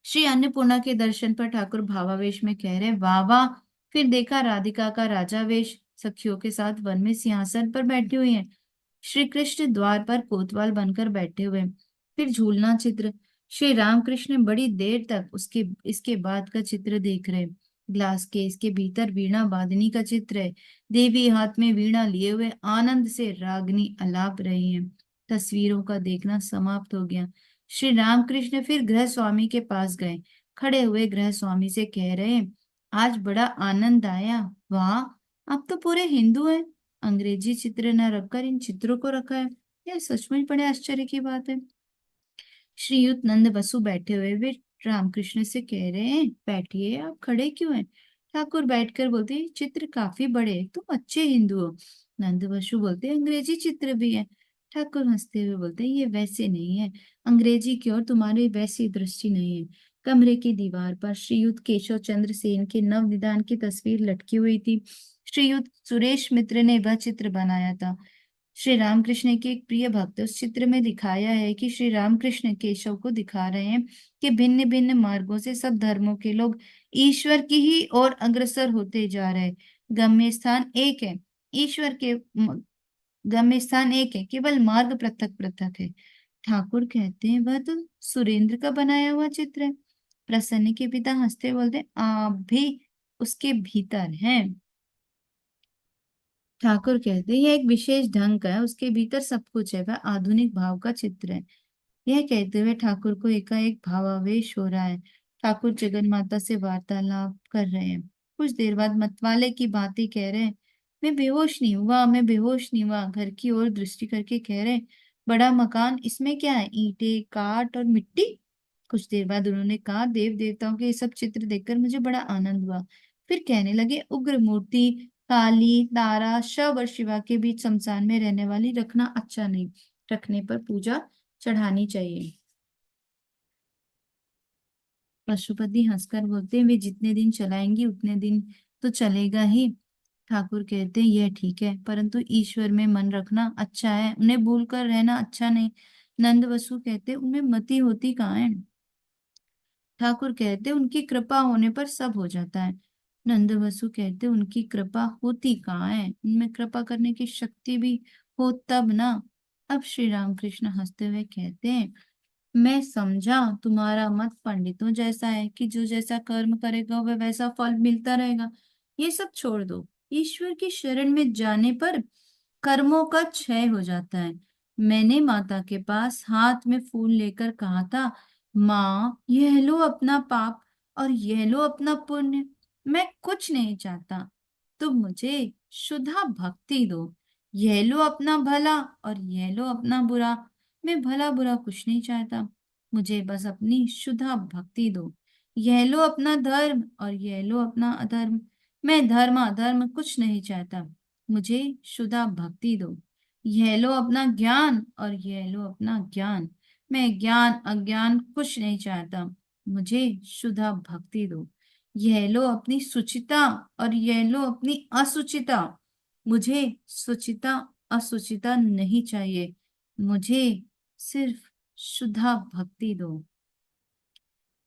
श्री अन्नपूर्णा के दर्शन पर ठाकुर भावावेश में कह रहे, वाह वाह। फिर देखा राधिका का राजा वेश, सखियों के साथ वन में सिंहासन पर बैठी हुई हैं। श्री कृष्ण द्वार पर कोतवाल बनकर बैठे हुए हैं। फिर झूलना चित्र। श्री रामकृष्ण बड़ी देर तक उसके इसके बाद का चित्र देख रहे हैं। ग्लास केस के भीतर वीणा वादनी का चित्र है। देवी हाथ में वीणा लिए हुए आनंद से रागनी अलाप रही है। तस्वीरों का देखना समाप्त हो गया। श्री रामकृष्ण फिर गृह स्वामी के पास गए। खड़े हुए गृह स्वामी से कह रहे, आज बड़ा आनंद आया। वाह, आप तो पूरे हिंदू हैं। अंग्रेजी चित्र न रखकर इन चित्रों को रखा है, यह सचमुच बड़े आश्चर्य की बात है। श्रीयुत नंद वसु बैठे हुए वे रामकृष्ण से कह रहे हैं, बैठिए, आप खड़े क्यों हैं? ठाकुर बैठकर बोलते हैं, चित्र काफी बड़े हैं, तुम अच्छे हिंदू हो। नंद वसु बोलते हैं, अंग्रेजी चित्र भी है। ठाकुर हंसते हुए बोलते हैं, ये वैसे नहीं है, अंग्रेजी की ओर तुम्हारी वैसी दृष्टि नहीं है। कमरे की दीवार पर श्रीयुत केशव चंद्र सेन के नवनिधान की तस्वीर लटकी हुई थी। श्रीयुत सुरेश मित्र ने वह चित्र बनाया था। श्री रामकृष्ण के एक प्रिय भक्त, उस चित्र में दिखाया है कि श्री रामकृष्ण केशव को दिखा रहे हैं कि भिन्न भिन्न मार्गों से सब धर्मों के लोग ईश्वर की ही ओर अग्रसर होते जा रहे हैं। गम्य स्थान एक है, ईश्वर के गम्य स्थान एक है, केवल मार्ग पृथक पृथक है। ठाकुर कहते हैं, वह तो सुरेंद्र का बनाया हुआ चित्र है। प्रसन्न के पिता हंसते बोलते, आप भी उसके भीतर हैं। ठाकुर कहते हैं, यह एक विशेष ढंग का है, उसके भीतर सब कुछ है, वह आधुनिक भाव का चित्र है। यह कहते हुए ठाकुर को एकाएक भावावेश हो रहा है। ठाकुर जगन माता से वार्तालाप कर रहे हैं। कुछ देर बाद मतवाले की बातें कह रहे हैं, मैं बेहोश नहीं हुआ, मैं बेहोश नहीं हुआ। घर की ओर दृष्टि करके कह रहे हैं, बड़ा मकान, इसमें क्या है, ईंटें, काठ और मिट्टी। कुछ देर बाद उन्होंने कहा, देव देवताओं के ये सब चित्र देखकर मुझे बड़ा आनंद हुआ। फिर कहने लगे, उग्र मूर्ति, काली, तारा, शव और शिवा के बीच शमशान में रहने वाली रखना अच्छा नहीं, रखने पर पूजा चढ़ानी चाहिए। पशुपति हंसकर बोलते हैं, वे जितने दिन चलाएंगी उतने दिन तो चलेगा ही। ठाकुर कहते हैं, यह ठीक है, परंतु ईश्वर में मन रखना अच्छा है, उन्हें भूल कर रहना अच्छा नहीं। नंद वसु कहते, उनमें मति होती कहाँ है? ठाकुर कहते, उनकी कृपा होने पर सब हो जाता है। नंद वसु कहते, उनकी कृपा होती कहाँ है, उनमें कृपा करने की शक्ति भी हो तब ना। अब श्री रामकृष्ण हंसते हुए कहते हैं, मैं समझा, तुम्हारा मत पंडितों जैसा है कि जो जैसा कर्म करेगा वह वैसा फल मिलता रहेगा। ये सब छोड़ दो। ईश्वर की शरण में जाने पर कर्मों का क्षय हो जाता है। मैंने माता के पास हाथ में फूल लेकर कहा था, माँ यह लो अपना पाप और यह लो अपना पुण्य। मैं कुछ नहीं चाहता, तुम मुझे शुद्धा भक्ति दो। यह लो अपना भला और यह लो अपना बुरा। मैं भला बुरा कुछ नहीं चाहता, मुझे बस अपनी शुद्धा भक्ति दो। यह लो अपना धर्म और यह लो अपना अधर्म। मैं धर्म अधर्म कुछ नहीं चाहता, मुझे शुद्धा भक्ति दो। यह लो अपना ज्ञान और यह लो अपना ज्ञान। मैं ज्ञान अज्ञान कुछ नहीं चाहता, मुझे शुद्धा भक्ति दो। यह लो अपनी सुचिता और यह लो अपनी असुचिता। मुझे सुचिता असुचिता नहीं चाहिए, मुझे सिर्फ शुद्धा भक्ति दो।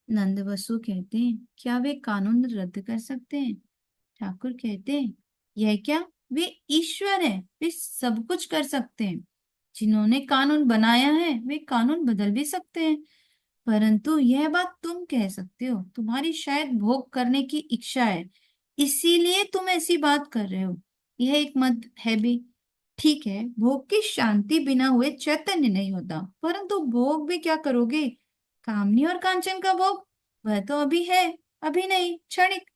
नंद वसु कहते हैं, क्या वे कानून रद्द कर सकते हैं? ठाकुर कहते हैं, यह क्या, वे ईश्वर है, वे सब कुछ कर सकते हैं। जिन्होंने कानून बनाया है वे कानून बदल भी सकते हैं। परंतु यह बात तुम कह सकते हो, तुम्हारी शायद भोग करने की इच्छा है, इसीलिए तुम ऐसी बात कर रहे हो। यह एक मत है भी। ठीक है, भोग की शांति बिना हुए चैतन्य नहीं होता, परंतु भोग भी क्या करोगे? कामनी और कांचन का भोग, वह तो अभी है, अभी नहीं, क्षणिक।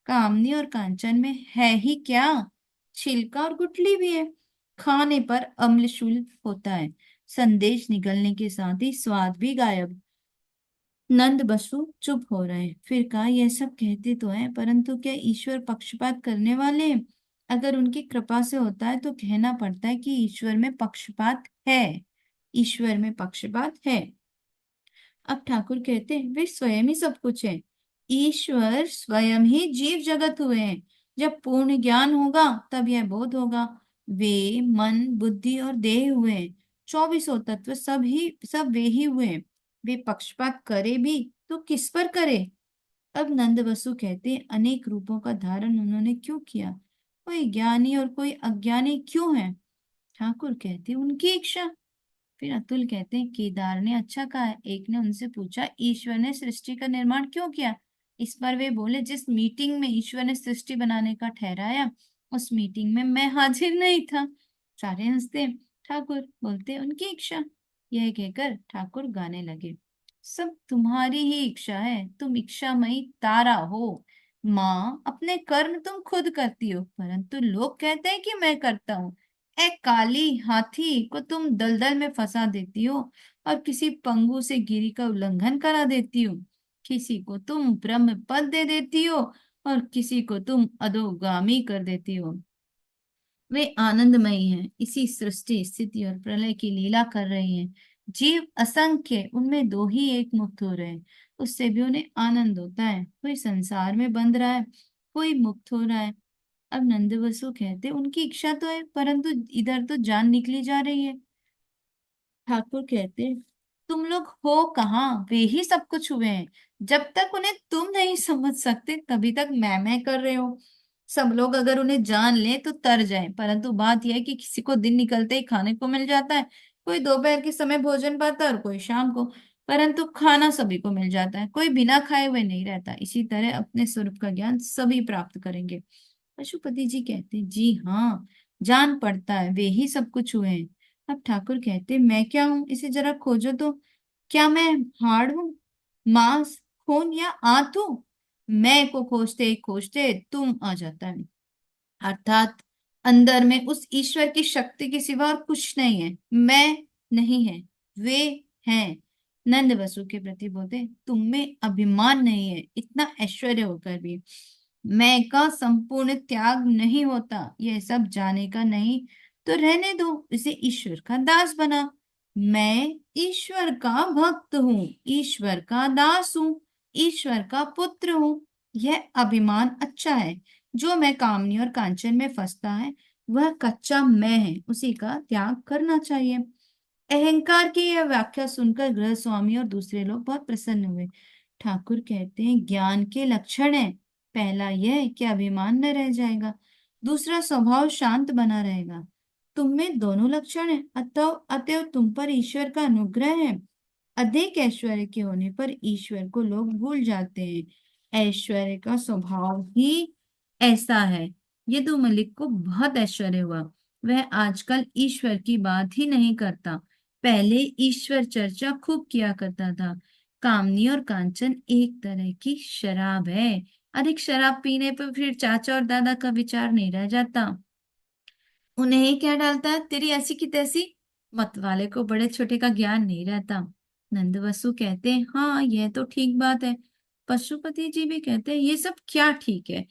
कामनी और कांचन में है ही क्या, छिलका और गुठली भी है। खाने पर अम्लशूल होता है, संदेश निकलने के साथ ही स्वाद भी गायब। नंद बसु चुप हो रहे हैं, फिर कहा, यह सब कहते तो हैं, परंतु क्या ईश्वर पक्षपात करने वाले हैं? अगर उनकी कृपा से होता है तो कहना पड़ता है कि ईश्वर में पक्षपात है। ईश्वर में पक्षपात है। अब ठाकुर कहते हैं, वे स्वयं ही सब कुछ है। ईश्वर स्वयं ही जीव जगत हुए हैं। जब पूर्ण ज्ञान होगा तब यह बोध होगा। वे मन बुद्धि और देह हुए हैं। चौबीसों तत्व सब वे ही हुए हैं। वे पक्षपात करे भी तो किस पर करे? अब नंद वसु कहते हैं, अनेक रूपों का धारण उन्होंने क्यों किया? कोई ज्ञानी और कोई अज्ञानी क्यों है? ठाकुर कहते हैं, उनकी इच्छा। फिर अतुल कहते हैं, केदार ने अच्छा कहा है। एक ने उनसे पूछा, ईश्वर ने सृष्टि का निर्माण क्यों किया? इस पर वे बोले, जिस मीटिंग में ईश्वर ने सृष्टि बनाने का ठहराया, उस मीटिंग में मैं हाजिर नहीं था। सारे हंसते हैं। ठाकुर बोलते, उनकी इच्छा। यह कहकर ठाकुर गाने लगे, सब तुम्हारी ही इच्छा है, तुम इच्छामयी तारा हो। माँ, अपने कर्म तुम खुद करती हो, परंतु लोग कहते हैं कि मैं करता हूँ। ए काली हाथी को तुम दलदल में फंसा देती हो और किसी पंगु से गिरी का उल्लंघन करा देती हो। किसी को तुम ब्रह्म पद दे देती हो और किसी को तुम अधोगामी कर देती हो। वे आनंदमयी हैं, इसी सृष्टि स्थिति और प्रलय की लीला कर रही हैं। जीव असंख्य, उनमें दो ही एक मुक्त हो रहे हैं, उससे भी उन्हें आनंद होता है। कोई संसार में बंध रहा है, कोई मुक्त हो रहा है। अब नंदवसु कहते, उनकी इच्छा तो है, परंतु इधर तो जान निकली जा रही है। ठाकुर कहते, तुम लोग हो कहाँ, वे ही सब कुछ हुए हैं। जब तक उन्हें तुम नहीं समझ सकते तभी तक मैं कर रहे हो। सब लोग अगर उन्हें जान ले तो तर जाए, परंतु बात यह है कि किसी को दिन निकलते ही खाने को मिल जाता है, कोई दोपहर के समय भोजन पाता है और कोई शाम को। परंतु खाना सभी को मिल जाता है, कोई बिना खाए हुए नहीं रहता। इसी तरह अपने स्वरूप का ज्ञान सभी प्राप्त करेंगे। पशुपति जी कहते हैं, जी हाँ, जान पड़ता है वे ही सब कुछ हुए हैं। अब ठाकुर कहते हैं, मैं क्या हूं, इसे जरा खोजो तो। क्या मैं हाड़ हूं, मांस, खून या आंत हूं? मैं को खोजते खोजते तुम आ जाता है। अर्थात अंदर में उस ईश्वर की शक्ति के सिवा और कुछ नहीं है। मैं नहीं है, वे हैं। नंद वसु के प्रति बोलते, तुम में अभिमान नहीं है, इतना ऐश्वर्य होकर भी मैं का संपूर्ण त्याग नहीं होता। यह सब जाने का नहीं तो रहने दो, इसे ईश्वर का दास बना। मैं ईश्वर का भक्त हूँ, ईश्वर का दास हूँ, ईश्वर का पुत्र हूँ। यह अभिमान अच्छा है। जो मैं कामनी और कांचन में फंसता है वह कच्चा मैं है, उसी का त्याग करना चाहिए। अहंकार की यह व्याख्या सुनकर गृह स्वामी और दूसरे लोग बहुत प्रसन्न हुए। ठाकुर कहते हैं, ज्ञान के लक्षण है, पहला यह कि अभिमान न रह जाएगा, दूसरा स्वभाव शांत बना रहेगा। तुम में दोनों लक्षण है, अतएव अतएव तुम पर ईश्वर का अनुग्रह है। अधिक ऐश्वर्य के होने पर ईश्वर को लोग भूल जाते हैं। ऐश्वर्य का स्वभाव ही ऐसा है। यदु मलिक को बहुत ऐश्वर्य हुआ। वह आजकल ईश्वर की बात ही नहीं करता। पहले ईश्वर चर्चा खूब किया करता था। कामनी और कांचन एक तरह की शराब है। अधिक शराब पीने पर फिर चाचा और दादा का विचार नहीं रह जाता। उन्हें ही क्या डालता है, तेरी ऐसी की तैसी। मत वाले को बड़े छोटे का ज्ञान नहीं रहता। नंद वसु कहते हैं, हाँ यह तो ठीक बात है। पशुपति जी भी कहते हैं, ये सब क्या ठीक है।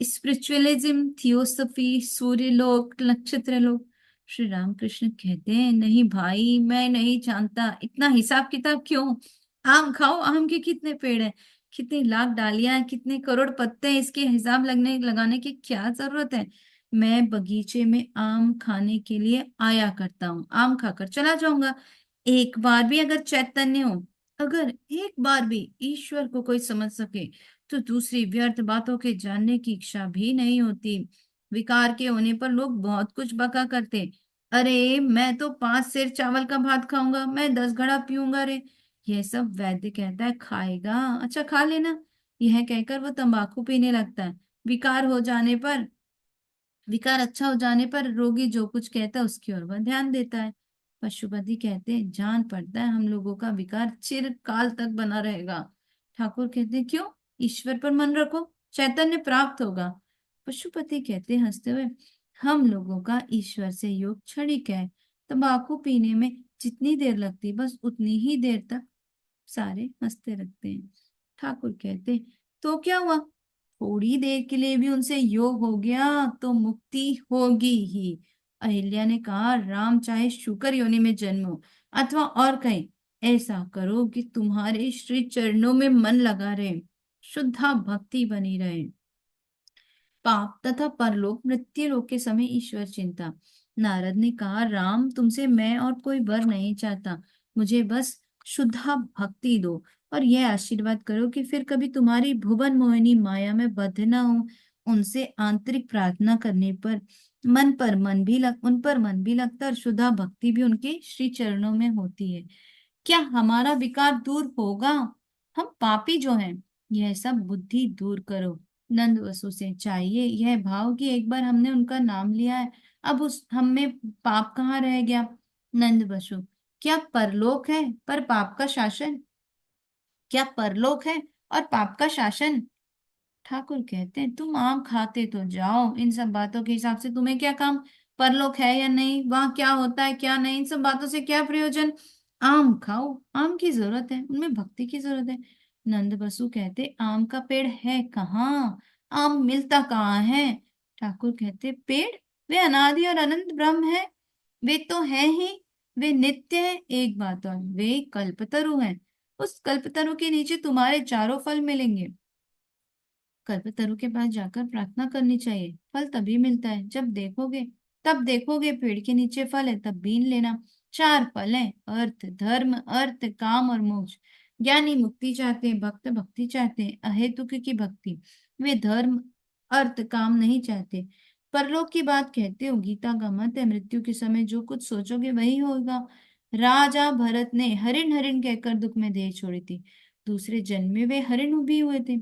स्पिरिचुअलिज्म, थियोसफी, सूर्य लोक, नक्षत्र लोक। श्री रामकृष्ण कहते हैं, नहीं भाई, मैं नहीं जानता, इतना हिसाब किताब क्यों। आम खाओ, आम के कितने पेड़ हैं, कितनी लाख डालियां हैं, कितने करोड़ पत्ते हैं, इसके हिसाब लगने लगाने की क्या जरूरत है। मैं बगीचे में आम खाने के लिए आया करता हूँ, आम खाकर चला जाऊंगा। एक बार भी अगर चैतन्य हो, अगर एक बार भी ईश्वर को कोई समझ सके, तो दूसरी व्यर्थ बातों के जानने की इच्छा भी नहीं होती। विकार के होने पर लोग बहुत कुछ बका करते। अरे मैं तो 5 सेर चावल का भात खाऊंगा, मैं 10 घड़ा पीऊंगा रे। यह सब वैद्य कहता है खाएगा, अच्छा खा लेना। यह कहकर वो तंबाकू पीने लगता है। विकार हो जाने पर, विकार अच्छा हो जाने पर रोगी जो कुछ कहता है उसकी ओर वह ध्यान देता है। पशुपति कहते हैं, जान पड़ता है हम लोगों का विकार चिरकाल तक बना रहेगा। ठाकुर कहते हैं, क्यों। ईश्वर पर मन रखो, चैतन्य प्राप्त होगा। पशुपति कहते हैं हंसते हुए, हम लोगों का ईश्वर से योग क्षणिक है। तंबाकू पीने में जितनी देर लगती बस उतनी ही देर तक सारे हंसते रखते हैं। ठाकुर कहते हैं, तो क्या हुआ, थोड़ी देर के लिए भी उनसे योग हो गया तो मुक्ति होगी ही। अहिल्या ने कहा, राम चाहे शुकर योनि में जन्म हो अथवा और कहीं, ऐसा करो कि तुम्हारे श्री चरणों में मन लगा रहे, शुद्धा भक्ति बनी रहे। पाप तथा परलोक मृत्यु लोक के समय ईश्वर चिंता। नारद ने कहा, राम तुमसे मैं और कोई वर नहीं चाहता, मुझे बस शुद्धा भक्ति दो, और यह आशीर्वाद करो कि फिर कभी तुम्हारी भुवन मोहिनी माया में बद्ध न हो। उनसे आंतरिक प्रार्थना करने पर उन पर मन भी लगता है और शुद्धा भक्ति भी उनके श्री चरणों में होती है। क्या हमारा विकार दूर होगा, हम पापी जो हैं, यह सब बुद्धि दूर करो। नंद वसु से चाहिए यह भाव कि एक बार हमने उनका नाम लिया है, अब उस हम में पाप कहाँ रह गया। नंद वसु, क्या परलोक है पर पाप का शासन, क्या परलोक है और पाप का शासन। ठाकुर कहते हैं, तुम आम खाते तो जाओ, इन सब बातों के हिसाब से तुम्हें क्या काम, परलोक है या नहीं, वहां क्या होता है क्या नहीं, इन सब बातों से क्या प्रयोजन। आम खाओ, आम की जरूरत है, उनमें भक्ति की जरूरत है। नंद बसु कहते, आम का पेड़ है कहाँ, आम मिलता कहाँ है। ठाकुर कहते, पेड़, वे अनादि और अनंत ब्रह्म है, वे तो है ही, वे नित्य है। एक बात और, वे कल्पतरु हैं, उस कल्पतरु के नीचे तुम्हारे चारों फल मिलेंगे। कल्पतरु के पास जाकर प्रार्थना करनी चाहिए, फल तभी मिलता है जब देखोगे, तब देखोगे पेड़ के नीचे फल है तब बीन लेना। 4 फल हैं, अर्थ धर्म अर्थ काम और मोक्ष। ज्ञानी मुक्ति चाहते हैं, भक्त भक्ति चाहते हैं, अहेतुक की भक्ति। वे धर्म अर्थ काम नहीं चाहते। परलोक की बात कहते हो, गीता का मत है, मृत्यु के समय जो कुछ सोचोगे वही होगा। राजा भरत ने हरिण हरिण कहकर दुख में देह छोड़ी थी, दूसरे जन्म में वे हरिण भी हुए थे।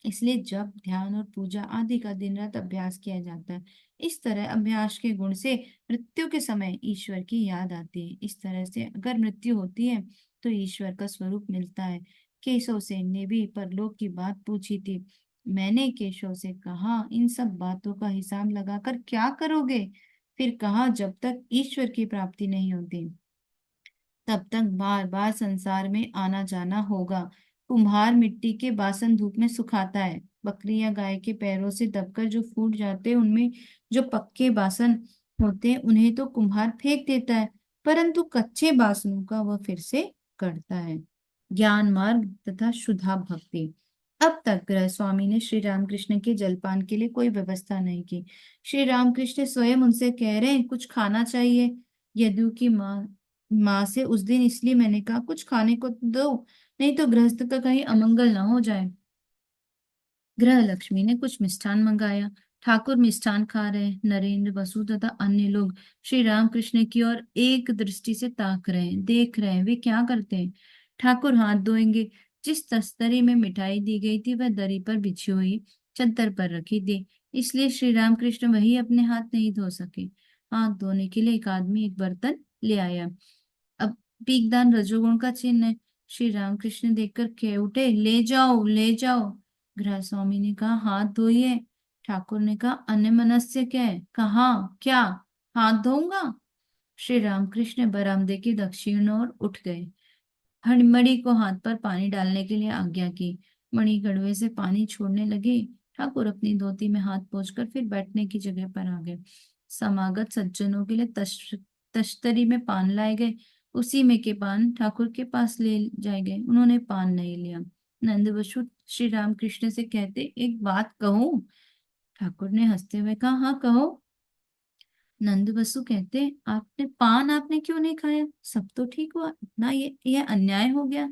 इसलिए जब ध्यान और पूजा आदि का दिन रात अभ्यास किया जाता है, इस तरह अभ्यास के गुण से मृत्यु के समय ईश्वर की याद आती है। इस तरह से अगर मृत्यु होती है तो ईश्वर का स्वरूप मिलता है। केशव सेन ने भी परलोक की बात पूछी थी। मैंने केशव से कहा, इन सब बातों का हिसाब लगाकर क्या करोगे। फिर कहा, जब तक ईश्वर की प्राप्ति नहीं होती तब तक बार बार संसार में आना जाना होगा। कुम्हार मिट्टी के बासन धूप में सुखाता है, बकरी या गाय के पैरों से दबकर जो फूट जाते हैं उनमें जो पक्के बासन होते हैं उन्हें तो कुम्हार फेंक देता है, परंतु कच्चे बासनों का वह फिर से करता है। ज्ञान मार्ग तथा शुद्धा भक्ति। अब तक गृह स्वामी ने श्री रामकृष्ण के जलपान के लिए कोई व्यवस्था नहीं की। श्री रामकृष्ण स्वयं उनसे कह रहे हैं, कुछ खाना चाहिए। यदु की माँ से उस दिन इसलिए मैंने कहा, कुछ खाने को दो, नहीं तो गृहस्थ का कहीं अमंगल ना हो जाए। गृह लक्ष्मी ने कुछ मिष्ठान मंगाया। ठाकुर मिष्ठान खा रहे, नरेंद्र बसु तथा अन्य लोग श्री रामकृष्ण की ओर एक दृष्टि से ताक रहे हैं, देख रहे हैं वे क्या करते हैं। ठाकुर हाथ धोएंगे। जिस तस्तरी में मिठाई दी गई थी वह दरी पर बिछी हुई चद्दर पर रखी थी, इसलिए श्री रामकृष्ण वही अपने हाथ नहीं धो सके। हाथ धोने के लिए एक आदमी एक बर्तन ले आया। अब पीकदान रजोगुण का चिन्ह है। श्री रामकृष्ण देखकर कह उठे, ले जाओ ले जाओ। गृह स्वामी ने कहा, हाथ धोइए। ठाकुर ने कहा, अन्यमनस्य क्या है, कहा क्या, हाथ धोऊंगा। श्री रामकृष्ण बरामदे की दक्षिण ओर उठ गए। मणि को हाथ पर पानी डालने के लिए आज्ञा की। मणि गड़वे से पानी छोड़ने लगे। ठाकुर अपनी धोती में हाथ पोंछकर फिर बैठने की जगह पर आ गए। समागत सज्जनों के लिए तश्तरी में पान लाए गए। उसी में के पान ठाकुर के पास ले जाए गए। उन्होंने पान नहीं लिया। नंद बसु श्री रामकृष्ण से कहते, एक बात कहूं। ठाकुर ने हंसते हुए कहा, हाँ कहो। नंद बसु कहते, आपने क्यों नहीं खाया, सब तो ठीक हुआ, इतना ये अन्याय हो गया।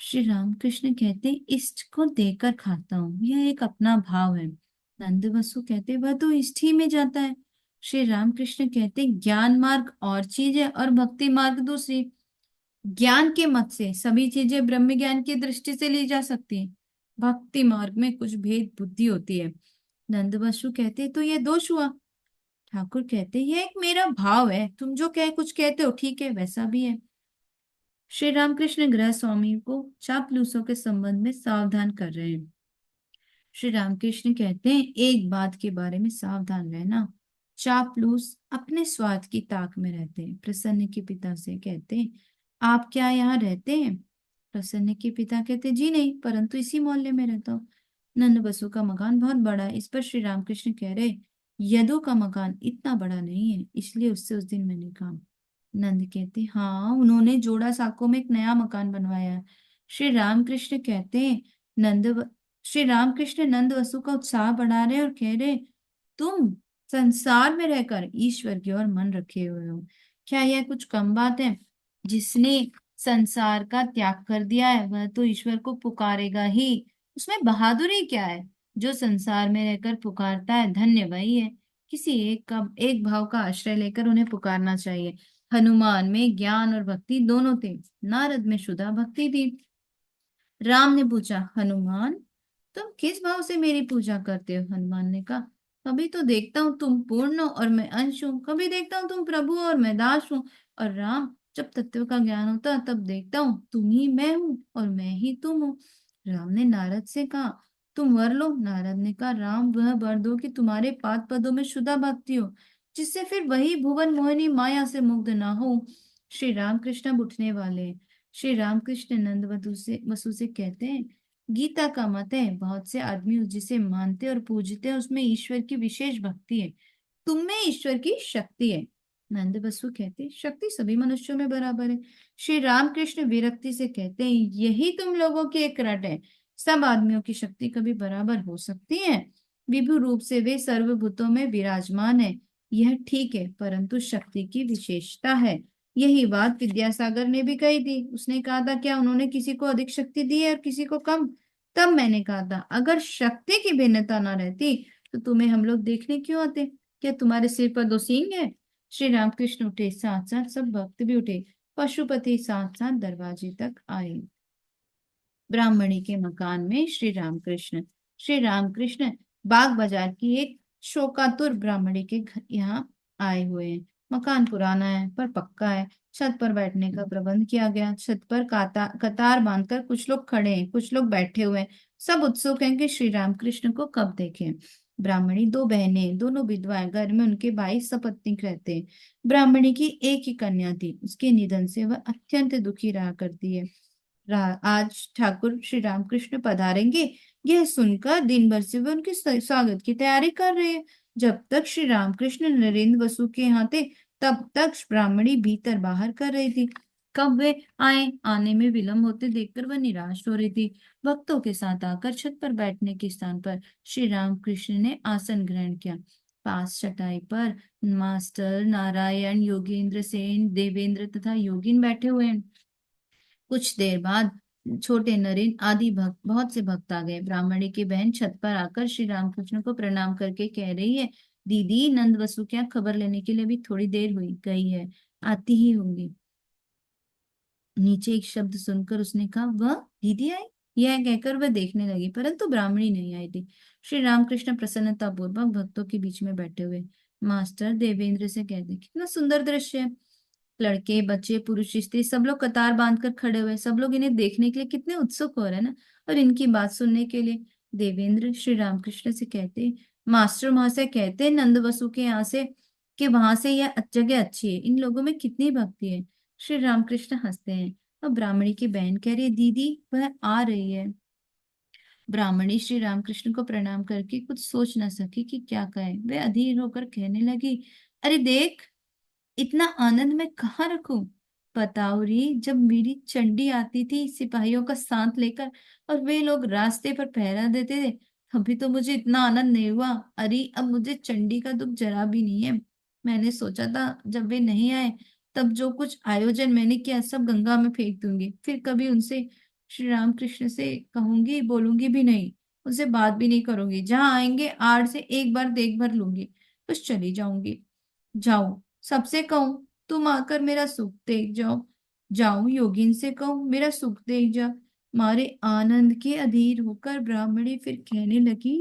श्री रामकृष्ण कहते, इष्ट को देकर खाता हूँ, यह एक अपना भाव है। नंद बसु कहते, वह तो इष्ट ही में जाता है। श्री रामकृष्ण कहते, ज्ञान मार्ग और चीज है और भक्ति मार्ग दूसरी। ज्ञान के मत से सभी चीजें ब्रह्म ज्ञान की दृष्टि से ली जा सकती है। भक्ति मार्ग में कुछ भेद बुद्धि होती है। नंद बसु कहते, तो ये दोष हुआ। ठाकुर कहते, ये एक मेरा भाव है, तुम जो कुछ कहते हो ठीक है, वैसा भी है। श्री रामकृष्ण गृह स्वामी को चापलूसों के संबंध में सावधान कर रहे हैं। श्री रामकृष्ण कहते हैं, एक बात के बारे में सावधान रहना, चापलूस अपने स्वार्थ की ताक में रहते हैं। प्रसन्न के पिता से कहते हैं, आप क्या यहाँ रहते हैं। प्रसन्न के पिता कहते, जी नहीं, परंतु इसी मोहल्ले में रहता हूँ। नंद बसु का मकान बहुत बड़ा है। इस पर श्री रामकृष्ण कह रहे, यदु का मकान इतना बड़ा नहीं है, इसलिए उससे उस दिन मैंने कहा। नंद कहते, हाँ, उन्होंने जोड़ा साको में एक नया मकान बनवाया है। श्री रामकृष्ण कहते हैं, श्री रामकृष्ण नंद वसु का उत्साह बढ़ा रहे और कह रहे, तुम संसार में रहकर ईश्वर की ओर मन रखे हुए हो, क्या यह कुछ कम बात है। जिसने संसार का त्याग कर दिया है वह तो ईश्वर को पुकारेगा ही, उसमें बहादुरी क्या है। जो संसार में रहकर पुकारता है धन्य वही है। किसी एक भाव का आश्रय लेकर उन्हें पुकारना चाहिए। हनुमान में ज्ञान और भक्ति दोनों थे, नारद में शुद्ध भक्ति थी। राम ने पूछा, हनुमान तुम किस भाव से मेरी पूजा करते हो। हनुमान ने कहा, कभी तो देखता हूँ तुम पूर्ण हो और मैं अंश हूँ, कभी देखता हूँ तुम प्रभु हो और मैं दास हूँ। और राम, जब तत्व का ज्ञान होता है तब देखता हूँ तुम ही मैं हूँ और मैं ही तुम हूँ। राम ने नारद से कहा, तुम वर लो। नारद ने कहा, राम वह वर दो कि तुम्हारे पाद पदों में शुद्ध भक्ति हो, जिससे फिर वही भुवन मोहिनी माया से मुग्ध ना हो। श्री रामकृष्ण अब उठने वाले हैं। श्री रामकृष्ण नंद वसु से कहते हैं, गीता का मत है, बहुत से आदमी जिसे मानते और पूजते हैं उसमें ईश्वर की विशेष भक्ति है, तुम में ईश्वर की शक्ति है। नंद बसु कहते, शक्ति सभी मनुष्यों में बराबर है। श्री रामकृष्ण विरक्ति से कहते हैं, यही तुम लोगों की एक रट है। सब आदमियों की शक्ति कभी बराबर हो सकती है। विभु रूप से वे सर्वभूतों में विराजमान है, यह ठीक है, परंतु शक्ति की विशेषता है। यही बात विद्यासागर ने भी कही थी। उसने कहा था, क्या उन्होंने किसी को अधिक शक्ति दी है और किसी को कम। तब मैंने कहा था, अगर शक्ति की भिन्नता ना रहती तो तुम्हें हम लोग देखने क्यों आते। क्या तुम्हारे सिर पर दो सींग है। श्री रामकृष्ण उठे, साथ साथ सब भक्त भी उठे। पशुपति साथ साथ दरवाजे तक आए। ब्राह्मणी के मकान में श्री रामकृष्ण बाग बाजार की एक शोकातुर ब्राह्मणी के यहाँ आए हुए हैं। मकान पुराना है पर पक्का है। छत पर बैठने का प्रबंध किया गया। छत पर कतार बांधकर कुछ लोग खड़े हैं, कुछ लोग बैठे हुए हैं। सब उत्सुक हैं कि श्री रामकृष्ण को कब देखें। ब्राह्मणी दो बहनें, दोनों विधवाएं, घर में उनके भाई सपत्नीक रहते हैं। ब्राह्मणी की एक ही कन्या थी, उसके निधन से वह अत्यंत दुखी रहा करती है। आज ठाकुर श्री रामकृष्ण पधारेंगे, यह सुनकर दिन भर से वे उनके स्वागत की तैयारी कर रहे हैं। जब तक श्री रामकृष्ण नरेंद्र वसु के यहाँ थे तब तक ब्राह्मणी भीतर बाहर कर रही थी। कब वे आने में विलंब होते देखकर वह निराश हो रही थी। भक्तों के साथ आकर छत पर बैठने के स्थान पर श्री रामकृष्ण ने आसन ग्रहण किया। पास चटाई पर मास्टर नारायण, योगेंद्र सेन, देवेंद्र तथा योगिन बैठे हुए हैं। कुछ देर बाद छोटे नरेन आदि भक्त, बहुत से भक्त आ गए। ब्राह्मणी की बहन छत पर आकर श्री रामकृष्ण को प्रणाम करके कह रही है, दीदी नंद वसु क्या खबर लेने के लिए भी थोड़ी देर हुई गई है, आती ही होंगी। नीचे एक शब्द सुनकर उसने कहा, वह दीदी आई। यह कहकर वह देखने लगी, परंतु ब्राह्मणी नहीं आई थी। श्री रामकृष्ण प्रसन्नता पूर्वक भक्तों के बीच में बैठे हुए मास्टर देवेंद्र से कहते, कितना सुंदर दृश्य है। लड़के बच्चे पुरुष स्त्री सब लोग कतार बांधकर खड़े हुए, सब लोग इन्हें देखने के लिए कितने उत्सुक हो रहे हैं ना, और इनकी बात सुनने के लिए। देवेंद्र श्री रामकृष्ण से कहते, मास्टर महाशय कहते हैं नंद वसु के यहाँ से कि वहां से यह जगह अच्छी है, इन लोगों में कितनी भक्ति है। श्री रामकृष्ण हंसते हैं। और ब्राह्मणी की बहन कह रही है, दीदी वह आ रही है। ब्राह्मणी श्री रामकृष्ण को प्रणाम करके कुछ सोच न सकी कि क्या कहे। वे अधीर होकर कहने लगी, अरे देख, इतना आनंद मैं कहाँ रखूं। बताओ री, जब मेरी चंडी आती थी सिपाहियों का साथ लेकर और वे लोग रास्ते पर पहरा देते थे, अभी तो मुझे इतना आनंद नहीं हुआ। अरे अब मुझे चंडी का दुख जरा भी नहीं है। मैंने सोचा था जब वे नहीं आए तब जो कुछ आयोजन मैंने किया सब गंगा में फेंक दूंगी, फिर कभी उनसे श्री रामकृष्ण से कहूंगी बोलूंगी भी नहीं, उनसे बात भी नहीं करूंगी। जहां आएंगे आड़ से एक बार देख भर लूंगी, बस चली जाऊंगी। जाओ सबसे कहूं, तुम आकर मेरा सुख देख जाओ। जाऊं योगिन से कहूं मेरा सुख देख जा। मारे आनंद के अधीर होकर ब्राह्मणी फिर कहने लगी,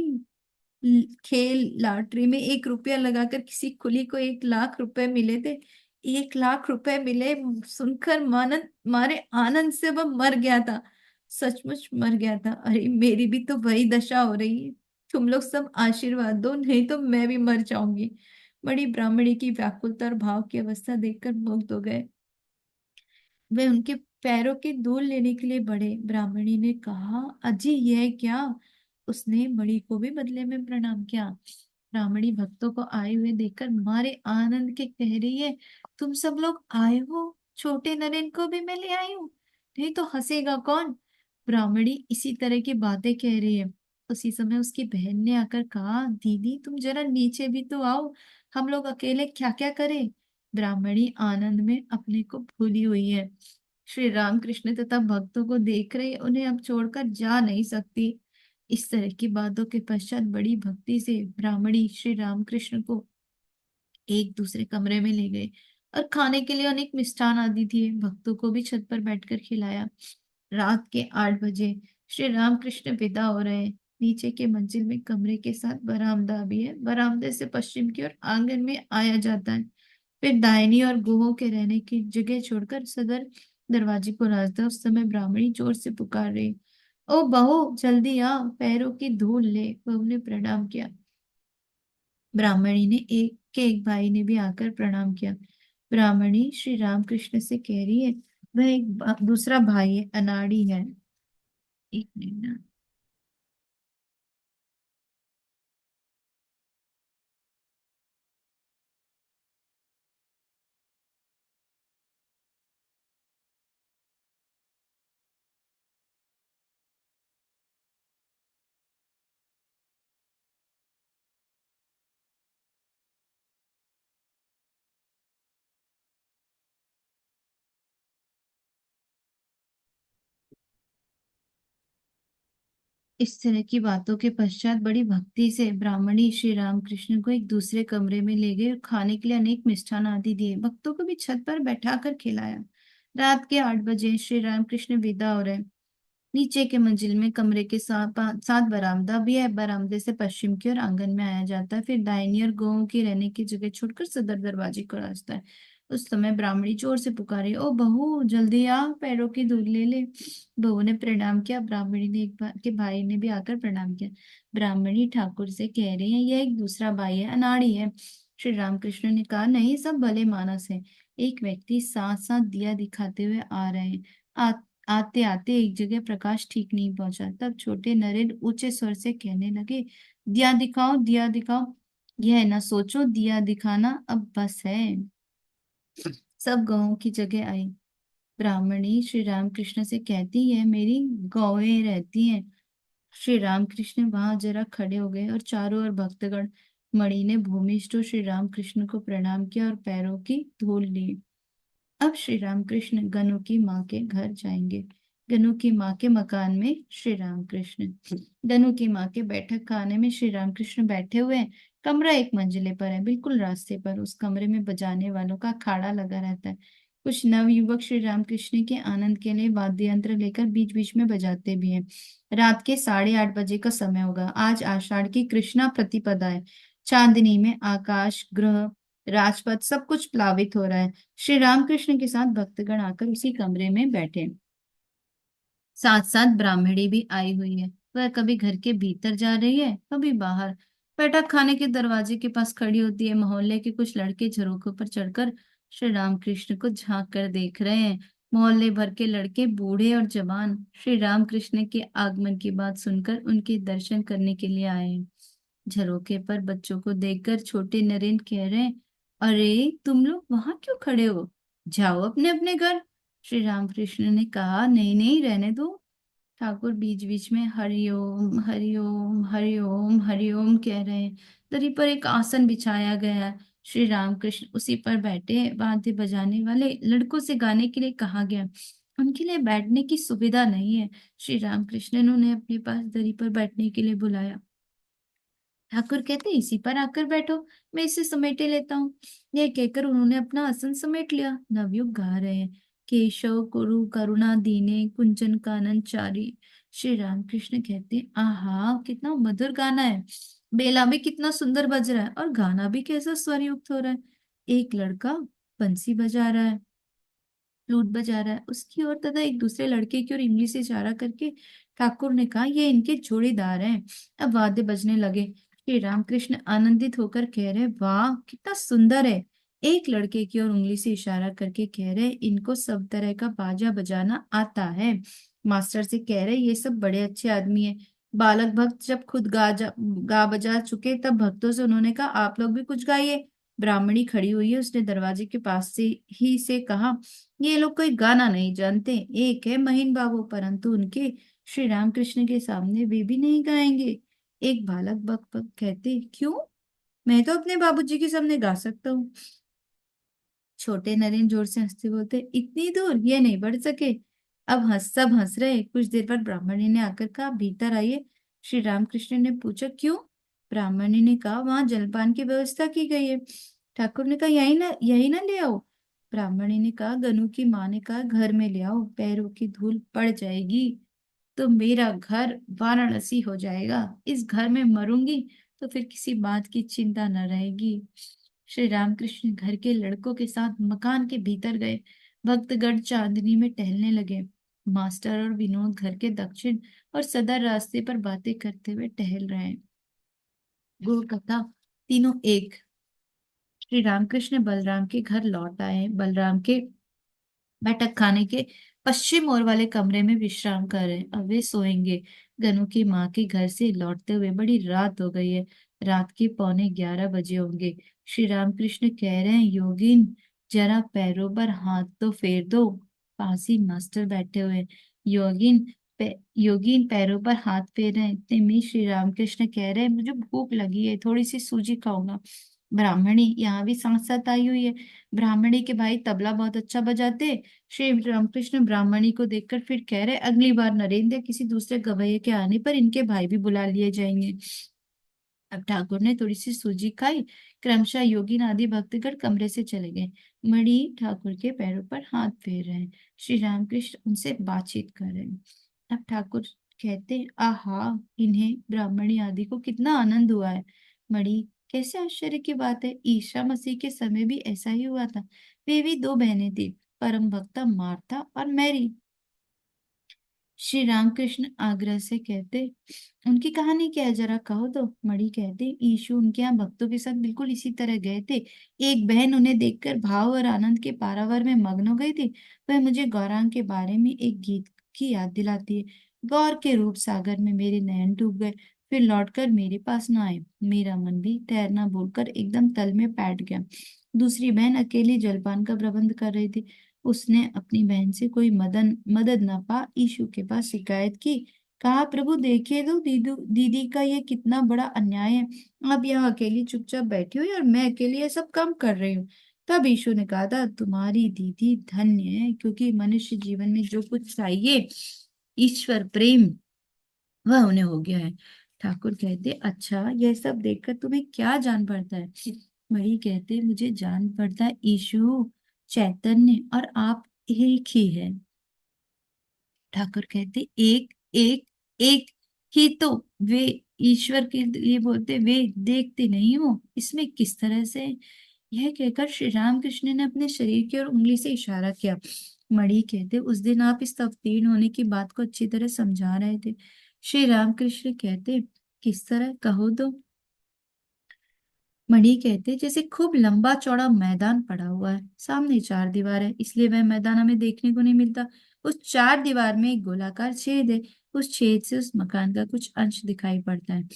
खेल लॉटरी में 1 रुपया लगाकर किसी कुली को 1 लाख रुपए मिले थे। 1 लाख रुपए मिले सुनकर मानंद मारे आनंद से वह मर गया था। सचमुच मर गया था। अरे मेरी भी तो वही दशा हो रही है। तुम लोग सब आशीर्वाद दो, नहीं तो मैं भी मर जाऊंगी। बड़ी ब्राह्मणी की व्याकुलता और भाव की अवस्था देखकर मुग्ध हो गए। वे उनके पैरों की धूल लेने के लिए बढ़े। ब्राह्मणी ने कहा, अजी यह क्या। उसने मणि को भी बदले में प्रणाम किया। ब्राह्मणी भक्तों को आए हुए देखकर मारे आनंद के कह रही है, तुम सब लोग आए हो, छोटे नरेन को भी मैं ले आई हूँ, नहीं तो हंसेगा कौन। ब्राह्मणी इसी तरह की बातें कह रही है। उसी समय उसकी बहन ने आकर कहा, दीदी तुम जरा नीचे भी तो आओ, हम लोग अकेले क्या क्या करें। ब्राह्मणी आनंद में अपने को भूली हुई है। श्री रामकृष्ण तथा भक्तों को देख रहे, उन्हें अब छोड़कर जा नहीं सकती। इस तरह की बातों के पश्चात बड़ी भक्ति से ब्राह्मणी श्री रामकृष्ण को एक दूसरे कमरे में ले गए और खाने के लिए अनेक मिष्ठान आदि दिए। भक्तों को भी छत पर बैठकर खिलाया। रात के 8 बजे श्री रामकृष्ण विदा हो रहे हैं। नीचे के मंजिल में कमरे के साथ बरामदा भी है। बरामदे से पश्चिम की ओर आंगन में आया जाता है। फिर दाहिनी और गुहों के रहने की जगह छोड़कर सदर दरवाजे को रास्ता। उस समय ब्राह्मणी जोर से पुकार रही, ओ बहू जल्दी आ, पैरों की धूल ले। बहू ने प्रणाम किया। ब्राह्मणी ने एक भाई ने भी आकर प्रणाम किया। ब्राह्मणी श्री रामकृष्ण से कह रही है, वह एक दूसरा भाई है, अनाड़ी है। एक मिनट ना। इस तरह की बातों के पश्चात बड़ी भक्ति से ब्राह्मणी श्री रामकृष्ण को एक दूसरे कमरे में ले गए और खाने के लिए अनेक मिष्ठान आदि दिए। भक्तों को भी छत पर बैठाकर खिलाया। रात के 8 बजे श्री रामकृष्ण विदा हो रहे। नीचे के मंजिल में कमरे के साथ बरामदा भी है। बरामदे से पश्चिम की ओर आंगन में आया जाता है। फिर दाहिनी और गौों की रहने की जगह छोड़कर सदर दरवाजे को रास्ता है। उस समय ब्राह्मणी जोर से पुकारी, ओ बहू जल्दी आ, पैरों की धूल ले ले। बहू ने प्रणाम किया। ब्राह्मणी ने एक के भाई ने भी आकर प्रणाम किया। ब्राह्मणी ठाकुर से कह रही है, यह एक दूसरा भाई है, अनाड़ी है। श्री रामकृष्ण ने कहा, नहीं सब भले मानस है। एक व्यक्ति साथ साथ दिया दिखाते हुए आ रहे हैं। आते आते एक जगह प्रकाश ठीक नहीं पहुंचा। तब छोटे नरेन ऊंचे स्वर से कहने लगे, दिया दिखाओ दिया दिखाओ। यह ना सोचो दिया दिखाना अब बस है। सब गौों की जगह आई। ब्राह्मणी श्री रामकृष्ण से कहती है, मेरी गौएं रहती हैं। श्री रामकृष्ण वहां जरा खड़े हो गए और चारों ओर भक्तगण। मणि ने भूमिष्ठ श्री रामकृष्ण को प्रणाम किया और पैरों की धूल ली। अब श्री रामकृष्ण गनु की माँ के घर जाएंगे। गनु की माँ के मकान में श्री रामकृष्ण। गनु की माँ के बैठक खाने में श्री रामकृष्ण बैठे हुए हैं। कमरा एक मंजिले पर है, बिल्कुल रास्ते पर। उस कमरे में बजाने वालों का अखाड़ा लगा रहता है। कुछ नवयुवक श्री रामकृष्ण के आनंद के लिए वाद्य यंत्र लेकर बीच बीच में बजाते भी हैं। रात के 8:30 बजे का समय होगा। आज आषाढ़ की कृष्णा प्रतिपदा है। चांदनी में आकाश, ग्रह, राजपथ सब कुछ प्लावित हो रहा है। श्री रामकृष्ण के साथ भक्तगण आकर उसी कमरे में बैठे। साथ साथ ब्राह्मणी भी आई हुई है। वह कभी घर के भीतर जा रही है, कभी बाहर। बैठक खाने के दरवाजे के पास खड़ी होती है। मोहल्ले के कुछ लड़के झरोखों पर चढ़कर श्री रामकृष्ण को झांक कर देख रहे हैं। मोहल्ले भर के लड़के, बूढ़े और जवान, श्री रामकृष्ण के आगमन की बात सुनकर उनके दर्शन करने के लिए आए हैं। झरोखे पर बच्चों को देखकर छोटे नरेन कह रहे हैं, अरे तुम लोग वहां क्यों खड़े हो, जाओ अपने अपने घर। श्री रामकृष्ण ने कहा, नहीं नहीं, रहने दो। ठाकुर बीच बीच में हरिओम हरिओम हरिओम हरिओम कह रहे हैं। दरी पर एक आसन बिछाया गया है। श्री रामकृष्ण उसी पर बैठे हैं। वाद्य बजाने वाले लड़कों से गाने के लिए कहा गया, उनके लिए बैठने की सुविधा नहीं है। श्री रामकृष्ण ने उन्हें अपने पास दरी पर बैठने के लिए बुलाया। ठाकुर कहते, इसी पर आकर बैठो, मैं इसे समेटे लेता हूँ। यह कहकर उन्होंने अपना आसन समेट लिया। नवयुग गा रहे हैं, केशव कुरु करुणा दीने कुंचन कानन चारी। श्री रामकृष्ण कहते, आहा कितना मधुर गाना है। बेला भी कितना सुंदर बज रहा है और गाना भी कैसा स्वरयुक्त हो रहा है। एक लड़का बंसी बजा रहा है, फ्लूट बजा रहा है उसकी ओर, तथा एक दूसरे लड़के की ओर इमली से इशारा करके ठाकुर ने कहा, ये इनके जोड़ीदार हैं। अब वाद्य बजने लगे। श्री रामकृष्ण आनंदित होकर कह रहे, वाह कितना सुंदर है। एक लड़के की ओर उंगली से इशारा करके कह रहे, इनको सब तरह का बाजा बजाना आता है। मास्टर से कह रहे, ये सब बड़े अच्छे आदमी हैं। बालक भक्त जब खुद गा बजा चुके तब भक्तों से उन्होंने कहा, आप लोग भी कुछ गाइए। ब्राह्मणी खड़ी हुई है, उसने दरवाजे के पास से ही से कहा, ये लोग कोई गाना नहीं जानते। एक है महीन बाबू, परंतु उनके श्री रामकृष्ण के सामने वे भी नहीं गाएंगे। एक बालक बक बक कहते, क्यों, मैं तो अपने बाबूजी के सामने गा सकता हूँ। छोटे नरेन जोर से हंसते बोलते, इतनी दूर ये नहीं बढ़ सके। अब सब हंस रहे। कुछ देर बाद ब्राह्मणी ने आकर कहा, भीतर आइए। श्री रामकृष्ण ने पूछा, क्यों। ब्राह्मणी ने कहा, वहां जलपान की व्यवस्था की गई है। ठाकुर ने कहा, यही ना ले आओ। ब्राह्मणी ने कहा, गनु की माँ ने कहा, घर में ले आओ, पैरों की धूल पड़ जाएगी तो मेरा घर वाराणसी हो जाएगा। इस घर में मरूंगी तो फिर किसी बात की चिंता न रहेगी। श्री रामकृष्ण घर के लड़कों के साथ मकान के भीतर गए। भक्तगण चांदनी में टहलने लगे। मास्टर और विनोद घर के दक्षिण और सदर रास्ते पर बातें करते हुए टहल रहे हैं। गुरु कथा तीनों एक। श्री रामकृष्ण बलराम के घर लौट आए। बलराम के बैठक खाने के पश्चिम ओर वाले कमरे में विश्राम कर रहे हैं। अब वे सोएंगे। गनु की माँ के घर से लौटते हुए बड़ी रात हो गई है। रात के 11:15 बजे होंगे। श्री रामकृष्ण कह रहे हैं, योगिन जरा पैरों पर हाथ तो फेर दो। पास ही मास्टर बैठे हुए हैं। योगिन पैरों पर हाथ फेर रहे हैं। इतने में श्री रामकृष्ण कह रहे हैं, मुझे भूख लगी है, थोड़ी सी सूजी खाऊंगा। ब्राह्मणी यहाँ भी साथ साथ आई हुई है। ब्राह्मणी के भाई तबला बहुत अच्छा बजाते। श्री रामकृष्ण ब्राह्मणी को देखकर फिर कह रहे, अगली बार नरेंद्र किसी दूसरे गवैये के आने पर इनके भाई भी बुला लिए जाएंगे। अब ठाकुर ने थोड़ी सी सूजी खाई। क्रमशः योगी आदि भक्तगण कमरे से चले गए। मणि ठाकुर के पैरों पर हाथ फेर रहे हैं। श्री रामकृष्ण उनसे बातचीत कर रहे हैं। अब ठाकुर कहते, आहा इन्हें ब्राह्मणी आदि को कितना आनंद हुआ है। मणि, कैसे आश्चर्य की बात है, ईसा मसीह के समय भी ऐसा ही हुआ था। वे भी दो बहनें थी, परम भक्ता मार्था और मैरी। श्री रामकृष्ण आग्रह से कहते, उनकी कहानी क्या है, जरा कहो तो। मणि कहते, यीशु उनके यहाँ भक्तों के साथ बिल्कुल इसी तरह गए थे। एक बहन उन्हें देखकर भाव और आनंद के पारावार में मग्न हो गई थी। वह मुझे गौरांग के बारे में एक गीत की याद दिलाती है। गौर के रूप सागर में मेरे नयन डूब गए, फिर लौटकर मेरे पास न आए। मेरा मन भी तैरना भूलकर एकदम तल में बैठ गया। दूसरी बहन अकेली जलपान का प्रबंध कर रही थी। उसने अपनी बहन से कोई मदद न पा यीशु के पास शिकायत की। कहा, प्रभु देखिए तो दीदू दीदी का ये कितना बड़ा अन्याय है। अब यहाँ अकेली चुपचाप बैठी हुई और मैं अकेली ये सब काम कर रही हूँ। तब यीशु ने कहा था, तुम्हारी दीदी धन्य है, क्योंकि मनुष्य जीवन में जो कुछ चाहिए, ईश्वर प्रेम, वह उन्हें हो गया है। ठाकुर कहते, अच्छा यह सब देखकर तुम्हें क्या जान पड़ता है। मणि कहते, मुझे जान पड़ता है यीशु चैतन्य और आप एक ही है। ठाकुर कहते एक एक एक ही तो वे ईश्वर के लिए बोलते, वे देखते नहीं हो, इसमें किस तरह से। यह कहकर श्री रामकृष्ण ने अपने शरीर की ओर उंगली से इशारा किया। मणि कहते उस दिन आप इस अवतीर्ण होने की बात को अच्छी तरह समझा रहे थे। श्री रामकृष्ण कहते किस तरह, कहो तो। मणि कहते जैसे खूब लंबा चौड़ा मैदान पड़ा हुआ है, सामने चार दीवार है, इसलिए वह मैदान हमें देखने को नहीं मिलता। उस चार दीवार में एक गोलाकार छेद है, उस छेद से उस मकान का कुछ अंश दिखाई पड़ता है।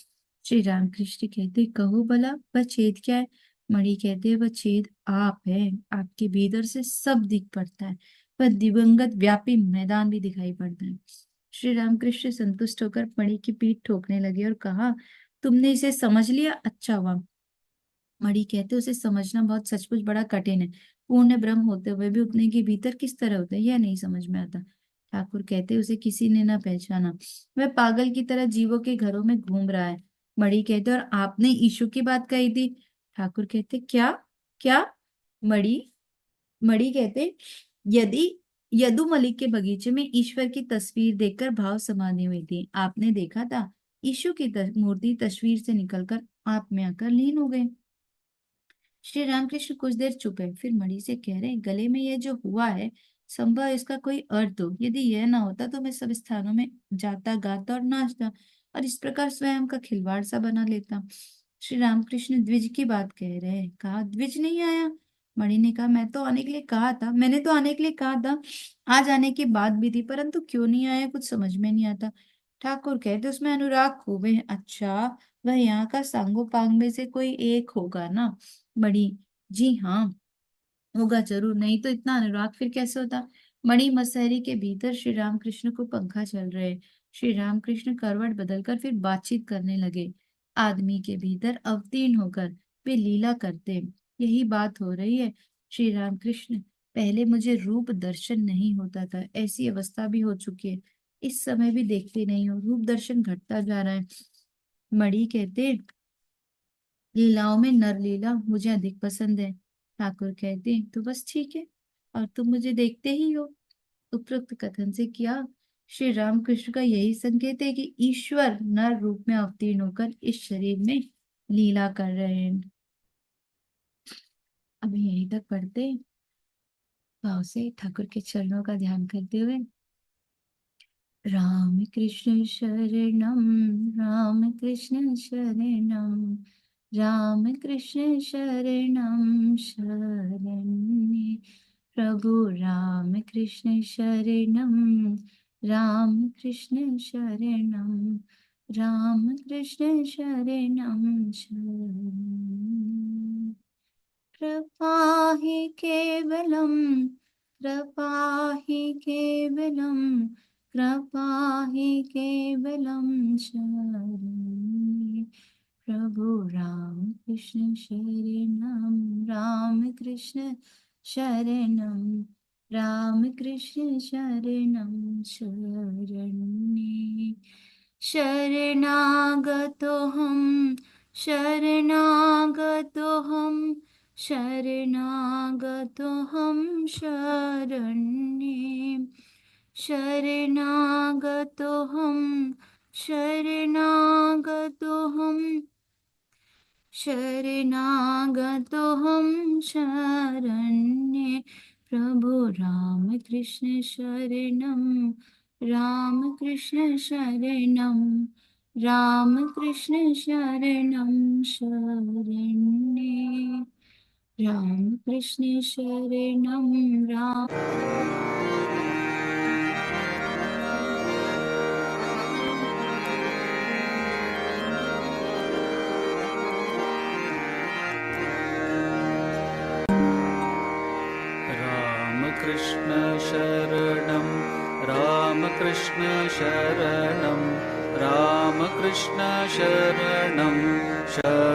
श्री रामकृष्ण कहते कहो भला वह छेद क्या है। मणि कहते वह छेद आप है, आपके भीतर से सब दिख पड़ता है, वह दिवंगत व्यापी मैदान भी दिखाई पड़ता है। श्री रामकृष्ण संतुष्ट होकर मणि की पीठ ठोकने लगे और कहा तुमने इसे समझ लिया, अच्छा हुआ। मणि कहते उसे समझना बहुत सचमुच बड़ा कठिन है, पूर्ण ब्रह्म होते हुए भी उतने के भीतर किस तरह होता है यह नहीं समझ में आता। ठाकुर कहते उसे किसी ने ना पहचाना, वह पागल की तरह जीवों के घरों में घूम रहा है। मणि कहते और आपने ईशु की बात कही थी। ठाकुर कहते क्या, क्या। मणि मणि कहते यदि यदु मलिक के बगीचे में ईश्वर की तस्वीर देखकर भाव समाधि हुई थी, आपने देखा था ईशु की मूर्ति तस्वीर से निकलकर आप में आकर लीन हो गए। श्री रामकृष्ण कुछ देर चुप है, फिर मणि से कह रहे गले में यह जो हुआ है संभव इसका कोई अर्थ हो, यदि यह ना होता तो मैं सब स्थानों में जाता गाता और नाचता और इस प्रकार स्वयं का खिलवाड़ सा बना लेता। श्री रामकृष्ण द्विज की बात कह रहे हैं, कहा द्विज नहीं आया। मणि ने कहा मैं तो आने के लिए कहा था, मैंने तो आने के लिए कहा था, आज आने की बात भी थी, परंतु क्यों नहीं आया कुछ समझ में नहीं आता। ठाकुर कहते उसमें अनुराग खूब है। अच्छा, वह यहाँ का सांगो पांग में से कोई एक होगा ना। मणि जी हाँ, होगा जरूर, नहीं तो इतना अनुराग फिर कैसे होता। मणि मसहरी के भीतर श्री रामकृष्ण को पंखा चल रहे। श्री रामकृष्ण करवट बदलकर फिर बातचीत करने लगे। आदमी के भीतर अवतीर्ण होकर वे लीला करते, यही बात हो रही है। श्री रामकृष्ण पहले मुझे रूप दर्शन नहीं होता था, ऐसी अवस्था भी हो चुकी है, इस समय भी देखते नहीं हो, रूप दर्शन घटता जा रहा है। मणि कहते लीलाओं में नर लीला मुझे अधिक पसंद है। ठाकुर कहते तो बस ठीक है, और तुम मुझे देखते ही हो। उपरोक्त कथन से किया श्री रामकृष्ण का यही संकेत है कि ईश्वर नर रूप में अवतीर्ण होकर इस शरीर में लीला कर रहे हैं। अब यहीं तक पढ़ते भाव से ठाकुर के चरणों का ध्यान करते हुए। राम कृष्ण शरणम, राम कृष्ण शरणम, राम कृष्ण शरणम शरण्ये, प्रभु राम कृष्ण शरणम, राम कृष्ण शरणम, राम कृष्ण शरणम शरण्ये। कृपा हि केवलम, कृपा हि केवलम, कृपा हि केवलम शरण्ये, प्रभु राम कृष्ण शरणम, राम कृष्ण शरणम, राम कृष्ण शरणम शरण्ये। शरणागतो हम, शरणागतोऽहं, शरणागतोऽहं शरण्ये, शरणागतोऽहं, शरणागतोऽहं, शरणागतोऽहं शरण्ये, प्रभु राम कृष्ण शरणं, राम कृष्ण शरणं, राम कृष्ण शरणं शरण्ये, राम कृष्ण शरणं, राम। कृष्ण शरणं, रामकृष्ण शरणं, रामकृष्ण शरणं शरणं।